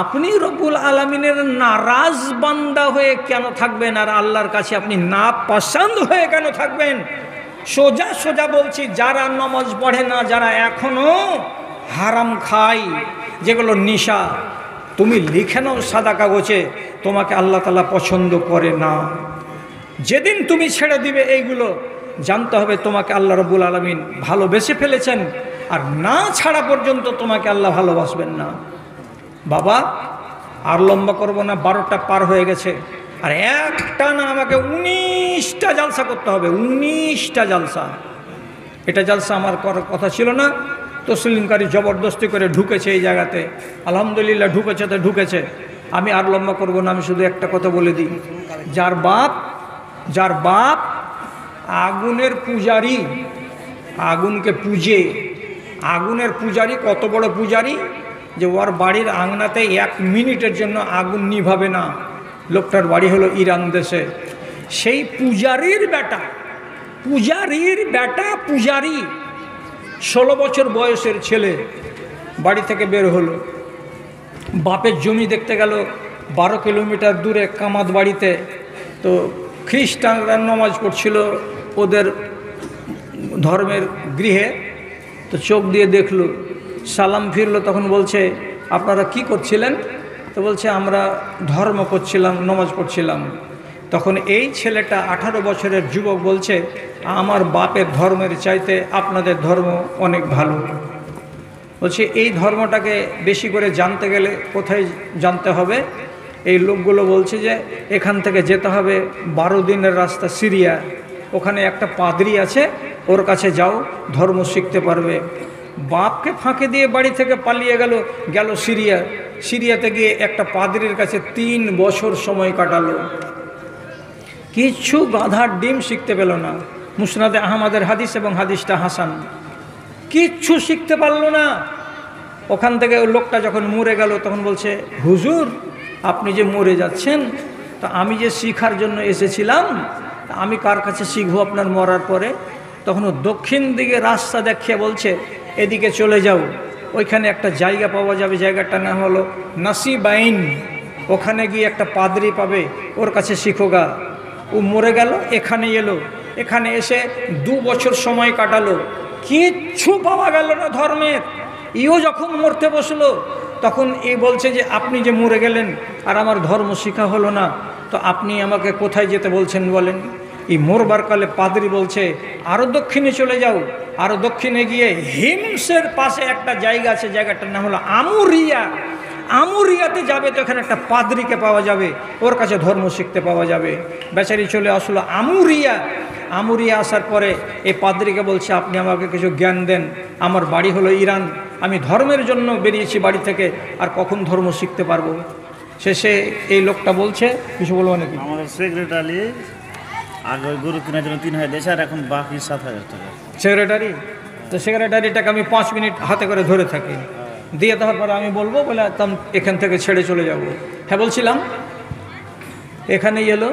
আপনি রব্বুল আলামিনের নারাজ বান্দা হয়ে কেন থাকবেন, আর আল্লাহর কাছে আপনি না পছন্দ হয়ে কেন থাকবেন? সোজা সোজা বলছি, যারা নামাজ পড়ে না, যারা এখনো হারাম খায়, যেগুলো নিশা, তুমি লিখে নাও সাদা কাগজে, তোমাকে আল্লাহ তাআলা পছন্দ করে না। যেদিন তুমি ছেড়ে দিবে এইগুলো, জানতে হবে তোমাকে আল্লাহ রাব্বুল আলামিন ভালোবেসে ফেলেছেন, আর না ছাড়া পর্যন্ত তোমাকে আল্লাহ ভালোবাসবেন না। বাবা, আর লম্বা করব না, 12টা পার হয়ে গেছে, আর একটা না আমাকে 19টা জালসা করতে হবে, 19টা জালসা। এটা জালসা আমার করার কথা ছিল না। তসলিমকারী জবরদস্তি করে ঢুকেছে এই জায়গাতে, আলহামদুলিল্লাহ ঢুকেছে তো ঢুকেছে। আমি আর লম্বা করব না, আমি শুধু একটা কথা বলে দিই, যার বাপ আগুনের পূজারি, আগুনকে পূজে, আগুনের পূজারি, কত বড় পূজারি যে ওর বাড়ির আঙনাতে 1 মিনিটের জন্য আগুন নিভাবে না। লোকটার বাড়ি হলো ইরান দেশে। সেই পূজারির বেটা 16 বছর বয়সের ছেলে বাড়ি থেকে বের হলো, বাপের জমি দেখতে গেল 12 কিলোমিটার দূরে কামাত বাড়িতে। তো খ্রিস্টানরা নামাজ পড়ছিল ওদের ধর্মের গৃহে। তো চোখ দিয়ে দেখলো, সালাম ফিরলো, তখন বলছে আপনারা কি করছিলেন? তো বলছে আমরা ধর্ম করছিলাম, নামাজ পড়ছিলাম। তখন এই ছেলেটা 18 বছরের যুবক বলছে আমার বাপের ধর্মের চাইতে আপনাদের ধর্ম অনেক ভালো। বলছে এই ধর্মটাকে বেশি করে জানতে গেলে কোথায় জানতে হবে? এই লোকগুলো বলছে যে এখান থেকে যেতে হবে 12 দিনের রাস্তা সিরিয়া, ওখানে একটা পাদ্রী আছে, ওর কাছে যাও, ধর্ম শিখতে পারবে। বাপকে ফাঁকে দিয়ে বাড়ি থেকে পালিয়ে গেল সিরিয়াতে গিয়ে একটা পাদ্রীর কাছে 3 বছর সময় কাটালো। কিচ্ছু গাধার ডিম শিখতে পেল না। মুসনাদে আহমদের হাদিস এবং হাদিসটা হাসান, কিচ্ছু শিখতে পারলো না। ওখান থেকে ওই লোকটা যখন মরে গেল তখন বলছে হুজুর আপনি যে মরে যাচ্ছেন, তা আমি যে শিখার জন্য এসেছিলাম, আমি কার কাছে শিখবো আপনার মরার পরে? তখন ও দক্ষিণ দিকে রাস্তা দেখিয়ে বলছে এদিকে চলে যাও, ওইখানে একটা জায়গা পাওয়া যাবে, জায়গাটার নাম হলো নাসিবাইন, ওখানে গিয়ে একটা পাদ্রী পাবে, ওর কাছে শিখোগা। ও মরে গেল, এখানে এলো, এখানে এসে 2 বছর সময় কাটালো, কিচ্ছু পাওয়া গেল না ধর্মের। ইও যখন মরতে বসলো তখন এই বলছে যে আপনি যে মরে গেলেন আর আমার ধর্ম শিখা হলো না, তো আপনি আমাকে কোথায় যেতে বলছেন বলেন? এই মরবার কালে পাদ্রী বলছে আরও দক্ষিণে চলে যাও। আরও দক্ষিণে গিয়ে হিমসের পাশে একটা জায়গা আছে, জায়গাটার নাম হলো আমুরিয়া। আমুরিয়াতে যাবে তো এখানে একটা পাদ্রীকে পাওয়া যাবে, ওর কাছে ধর্ম শিখতে পাওয়া যাবে। বেচারি চলে আসলো আমুরিয়া। আমুরিয়া আসার পরে এই পাদ্রীকে বলছে আপনি আমাকে কিছু জ্ঞান দেন, আমার বাড়ি হলো ইরান, আমি ধর্মের জন্য বেরিয়েছি বাড়ি থেকে, আর কখন ধর্ম শিখতে পারবো? শেষে এই লোকটা বলছে, কিছু বলবো নাকি? আমাদের সেক্রেটারি আগে ওই গরু কেনার জন্য 3000 দিয়েছে, আর এখন বাকি 7000 টাকা। সেক্রেটারি? তো সেক্রেটারিটাকে আমি 5 মিনিট হাতে করে ধরে থাকি, দিয়ে দেওয়ার পরে আমি বলবো বলে এখান থেকে ছেড়ে চলে যাব। হ্যাঁ বলছিলাম, এখানে এলো,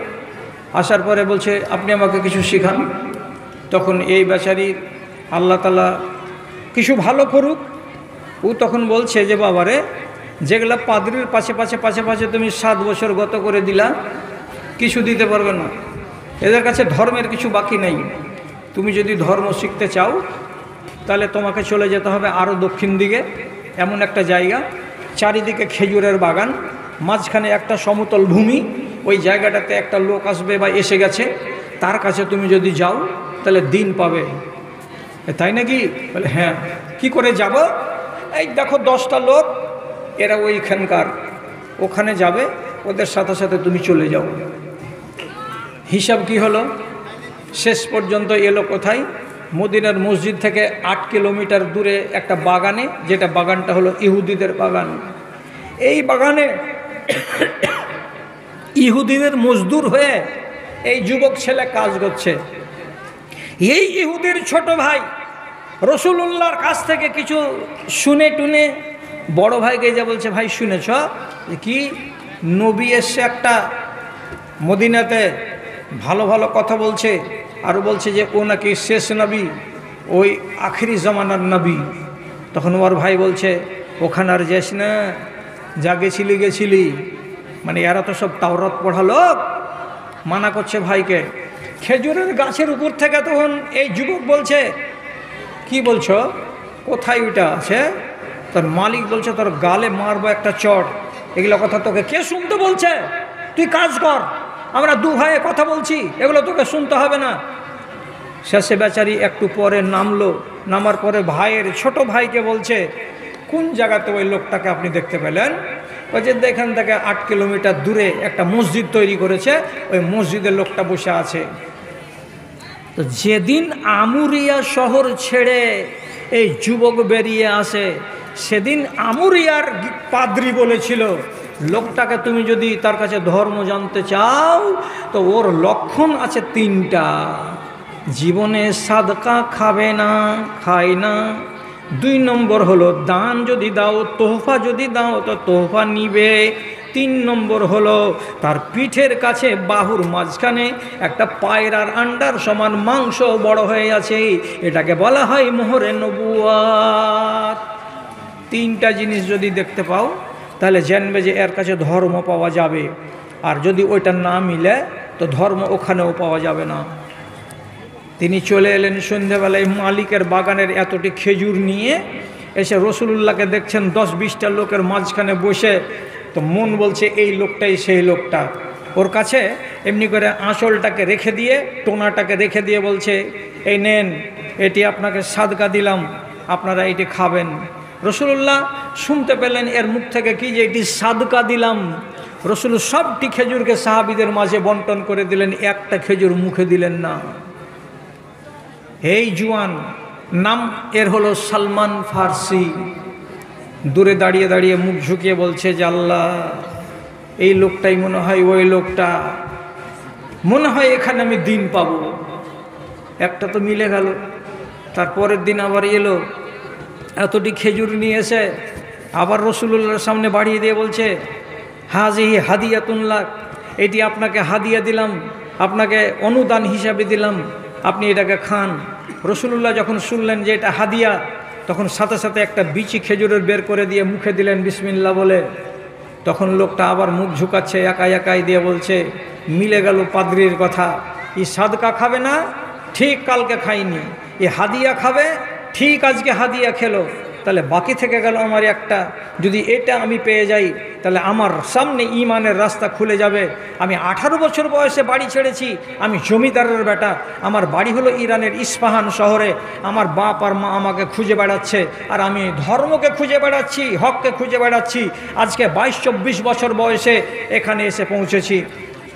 আসার পরে বলছে আপনি আমাকে কিছু শিখান। তখন এই বেচারি আল্লাহ তাআলা কিছু ভালো করুক, ও তখন বলছে যে বাবারে, যেগুলা পাদ্রীর পাশে পাশে তুমি 7 বছর গত করে দিলা, কিছু দিতে পারবে না, এদের কাছে ধর্মের কিছু বাকি নেই। তুমি যদি ধর্ম শিখতে চাও তাহলে তোমাকে চলে যেতে হবে আরও দক্ষিণ দিকে, এমন একটা জায়গা, চারিদিকে খেজুরের বাগান, মাঝখানে একটা সমতল ভূমি, ওই জায়গাটাতে একটা লোক আসবে বা এসে গেছে, তার কাছে তুমি যদি যাও তাহলে দিন পাবে। তাই নাকি? বলে হ্যাঁ। কি করে যাব? এই দেখো 10টা লোক, এরা ওইখানকার, ওখানে যাবে, ওদের সাথে সাথে তুমি চলে যাও। হিসাব কি হলো? শেষ পর্যন্ত এলো কোথায়? মদিনার মসজিদ থেকে 8 কিলোমিটার দূরে একটা বাগানে, যেটা বাগানটা হলো ইহুদিদের বাগান। এই বাগানে ইহুদিদের মজদুর হয়ে এই যুবক ছেলে কাজ করছে। এই ইহুদির ছোট ভাই রসুলুল্লাহর কাছ থেকে কিছু শুনে টুনে বড় ভাইকে যা বলছে, ভাই শুনেছ কি নবী এসছে একটা মদিনাতে, ভালো ভালো কথা বলছে, আর বলছে যে ও নাকি শেষ নবী, ওই আখিরি জামানার নবী। তখন ওর ভাই বলছে ওখানে আর যাস না, যা গেছিলি। মানে এরা তো সব তাওরাত পড়া লোক, মানা করছে ভাইকে। খেজুরের গাছের উপর থেকে তখন এই যুবক বলছে কি বলছো, কোথায় ওইটা আছে? তোর মালিক বলছে তোর গালে মারবো একটা চট। এগুলো কথা তোকে কে শুনতে বলছে? তুই কাজ কর, আমরা 2 ভাইয়ে কথা বলছি, এগুলো তোকে শুনতে হবে না। শেষে বেচারি একটু পরে নামলো, নামার পরে ভাইয়ের ছোট ভাইকে বলছে কোন জায়গাতে ওই লোকটাকে আপনি দেখতে পেলেন? ওই যে এখান থেকে 8 কিলোমিটার দূরে একটা মসজিদ তৈরি করেছে, ওই মসজিদের লোকটা বসে আছে। তো যেদিন আমুরিয়া শহর ছেড়ে এই যুবক বেরিয়ে আসে, সেদিন আমুরিয়ার পাদ্রী বলেছিল লোকটাকে তুমি যদি তার কাছে ধর্ম জানতে চাও তো ওর লক্ষণ আছে 3টা। জীবনে সাদকা খাবে না, খায় না। 2 নম্বর হলো দান যদি দাও, তোহফা যদি দাও তো তোহফা নিবে। 3 নম্বর হলো তার পিঠের কাছে বাহুর মাঝখানে একটা পায়রার আন্ডার সমান মাংস বড় হয়ে আছে, এটাকে বলা হয় মোহরে নবুয়াত। 3টা জিনিস যদি দেখতে পাও তাহলে জানবে যে এর কাছে ধর্ম পাওয়া যাবে, আর যদি ওইটা না মিলে তো ধর্ম ওখানেও পাওয়া যাবে না। তিনি চলে এলেন সন্ধ্যেবেলায় মালিকের বাগানের এতটি খেজুর নিয়ে এসে রসুলুল্লাহকে দেখছেন 10-20টা লোকের মাঝখানে বসে। তো মন বলছে এই লোকটাই সেই লোকটা। ওর কাছে এমনি করে আঁচলটাকে রেখে দিয়ে, টোনাটাকে রেখে দিয়ে বলছে, এই নেন, এটি আপনাকে সাদকা দিলাম, আপনারা এটি খাবেন। রসুলুল্লাহ শুনতে পেলেন এর মুখ থেকে কি যে এটি সাদকা দিলাম। রসুল সবটি খেজুরকে সাহাবীদের মাঝে বন্টন করে দিলেন, একটা খেজুর মুখে দিলেন না। এই জুয়ান, নাম এর হলো সালমান ফার্সি। দূরে দাঁড়িয়ে দাঁড়িয়ে মুখ ঝুঁকিয়ে বলছে যে আল্লাহ, এই লোকটাই মনে হয় ওই লোকটা, মনে হয় এখানে আমি দিন পাবো। একটা তো মিলে গেল। তারপরের দিন আবার এলো, এতটি খেজুর নিয়ে এসে আবার রসুলুল্লাহর সামনে বাড়িয়ে দিয়ে বলছে, হাজিহি হাদিয়াতুল্লাহ, এটি আপনাকে হাদিয়া দিলাম, আপনাকে অনুদান হিসাবে দিলাম, আপনি এটাকে খান। রসুলুল্লাহ যখন শুনলেন যে এটা হাদিয়া, তখন সাথে সাথে একটা বিচি খেজুরের বের করে দিয়ে মুখে দিলেন বিসমিল্লাহ বলে। তখন লোকটা আবার মুখ ঝুঁকাচ্ছে, একাই একাই দিয়ে বলছে, মিলে গেল পাদ্রির কথা। এই সাদকা খাবে না, ঠিক কালকে খাইনি। এ হাদিয়া খাবে, ঠিক আজকে হাদিয়া খেলো। তাহলে বাকি থেকে গেল আমার একটা। যদি এটা আমি পেয়ে যাই তাহলে আমার সামনে ঈমানের রাস্তা খুলে যাবে। আমি 18 বছর বয়সে বাড়ি ছেড়েছি, আমি জমিদারের বেটা, আমার বাড়ি হলো ইরানের ইস্পাহান শহরে। আমার বাপ আর মা আমাকে খুঁজে বেড়াচ্ছে, আর আমি ধর্মকে খুঁজে বেড়াচ্ছি, হককে খুঁজে বেড়াচ্ছি। আজকে 22-24 বছর বয়সে এখানে এসে পৌঁছেছি।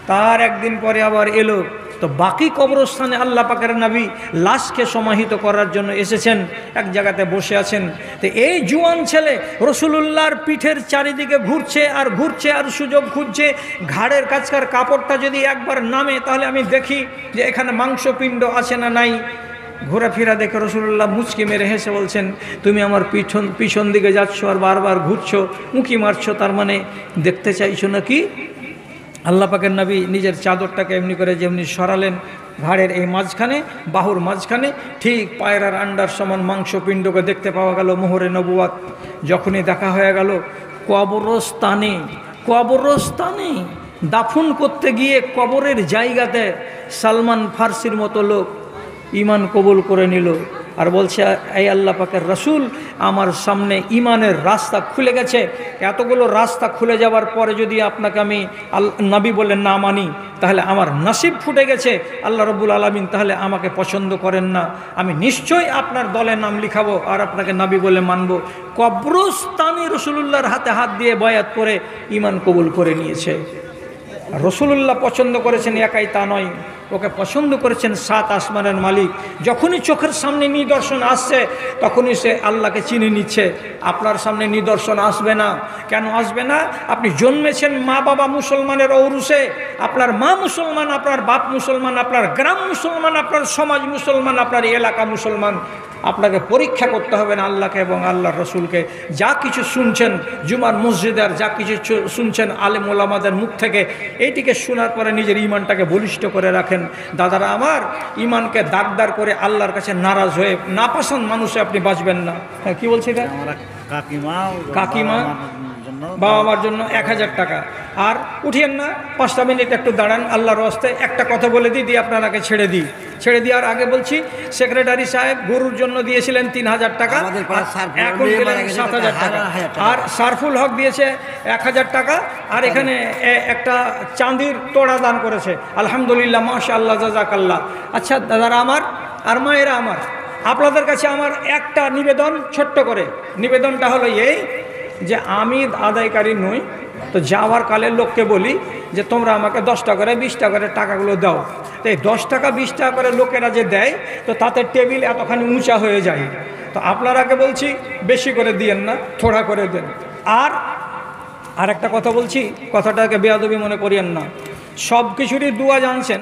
তার একদিন পরে আবার এলো, তো বাকি কবরস্থানে আল্লাহ পাকের নবী লাশকে সমাহিত করার জন্য এসেছেন, এক জায়গাতে বসে আছেন। তো এই জুয়ান ছেলে রসুলুল্লাহর পিঠের চারিদিকে ঘুরছে আর ঘুরছে আর সুযোগ খুঁজছে। ঘাড়ের কাছকার কাপড়টা যদি একবার নামে তাহলে আমি দেখি যে এখানে মাংসপিণ্ড আছে না নাই। ঘোরাফেরা দেখে রসুলুল্লাহ মুচকি মেরে হেসে বলছেন, তুমি আমার পিছন দিকে যাচ্ছ আর বারবার ঘুরছো, উঁকি মারছো, তার মানে দেখতে চাইছো নাকি? আল্লাহ পাকের নবী নিজের চাদরটাকে এমনি করে যেমনি সরালেন, ঘাড়ের এই মাঝখানে, বাহুর মাঝখানে ঠিক পায়রার আন্ডার সমান মাংসপিণ্ডকে দেখতে পাওয়া গেল। মোহরে নবুয়াত যখনই দেখা হয়ে গেল, কবরস্থানে দাফন করতে গিয়ে কবরের জায়গাতে সালমান ফার্সির মতো লোক ঈমান কবুল করে নিল আর বলছে, এই আল্লাহ পাকের রসুল, আমার সামনে ঈমানের রাস্তা খুলে গেছে। এতগুলো রাস্তা খুলে যাওয়ার পরে যদি আপনাকে আমি নবী বলে না মানি তাহলে আমার নসিব ফুটে গেছে। আল্লাহ রব্বুল আলামিন তাহলে আমাকে পছন্দ করেন না। আমি নিশ্চয়ই আপনার দলে নাম লিখাবো আর আপনাকে নবী বলে মানব। কবরস্থানে রসুলুল্লাহর হাতে হাত দিয়ে বয়াত করে ঈমান কবুল করে নিয়েছে। রসুলুল্লাহ পছন্দ করেছেন একাই তা নয়, ওকে পছন্দ করেছেন 7 আসমানের মালিক। যখনই চোখের সামনে নিদর্শন আসছে তখনই সে আল্লাহকে চিনে নিচ্ছে। আপনার সামনে নিদর্শন আসবে না, কেন আসবে না? আপনি জন্মেছেন মা বাবা মুসলমানের ঔরসে, আপনার মা মুসলমান, আপনার বাপ মুসলমান, আপনার গ্রাম মুসলমান, আপনার সমাজ মুসলমান, আপনার এলাকা মুসলমান। আপনাকে পরীক্ষা করতে হবে না আল্লাহকে এবং আল্লাহর রসুলকে। যা কিছু শুনছেন জুমার মসজিদের, যা কিছু শুনছেন আলেম ওলামাদের মুখ থেকে, এইটিকে শোনার পরে নিজের ঈমানটাকে বলিষ্ঠ করে রাখেন। দাদারা আমার, ঈমানকে দাগদার করে আল্লাহর কাছে নারাজ হয়ে নাপসন্দ মানুষে আপনি বাঁচবেন না। হ্যাঁ, কি বলছি এটা? কাকিমা বাবা মার জন্য 1000 টাকা। আর উঠিয়েন না, 5টা মিনিট একটু দাঁড়ান, আল্লাহর রাস্তায় একটা কথা বলে দিই আপনারাকে ছেড়ে দেওয়ার আগে বলছি, সেক্রেটারি সাহেব গরুর জন্য দিয়েছিলেন 3000 টাকা, এখন দিলেন 7000 টাকা। আর সারফুল হক দিয়েছে 1000 টাকা। আর এখানে একটা চাঁদির তোড়া দান করেছে। আলহামদুলিল্লাহ, মাশাআল্লাহ, জাযাকাল্লাহ। আচ্ছা দাদারা আমার আর মায়েরা আমার, আপনাদের কাছে আমার একটা নিবেদন, ছোট্ট করে নিবেদনটা হলো এই যে আমি আদায়কারী নই, তো যাওয়ার কালের লোককে বলি যে তোমরা আমাকে 10 টাকা করে 20 টাকা করে টাকাগুলো দাও। তো এই 10 টাকা 20 টাকা করে লোকেরা যে দেয়, তো তাতে টেবিল এতখানি উঁচা হয়ে যায়। তো আপনারাকে বলছি বেশি করে দিয়েন না, থোড়া করে দেন। আর একটা কথা বলছি, কথাটাকে বেয়াদবি মনে করিয়েন না, সব কিছুরই দুয়া জানছেন।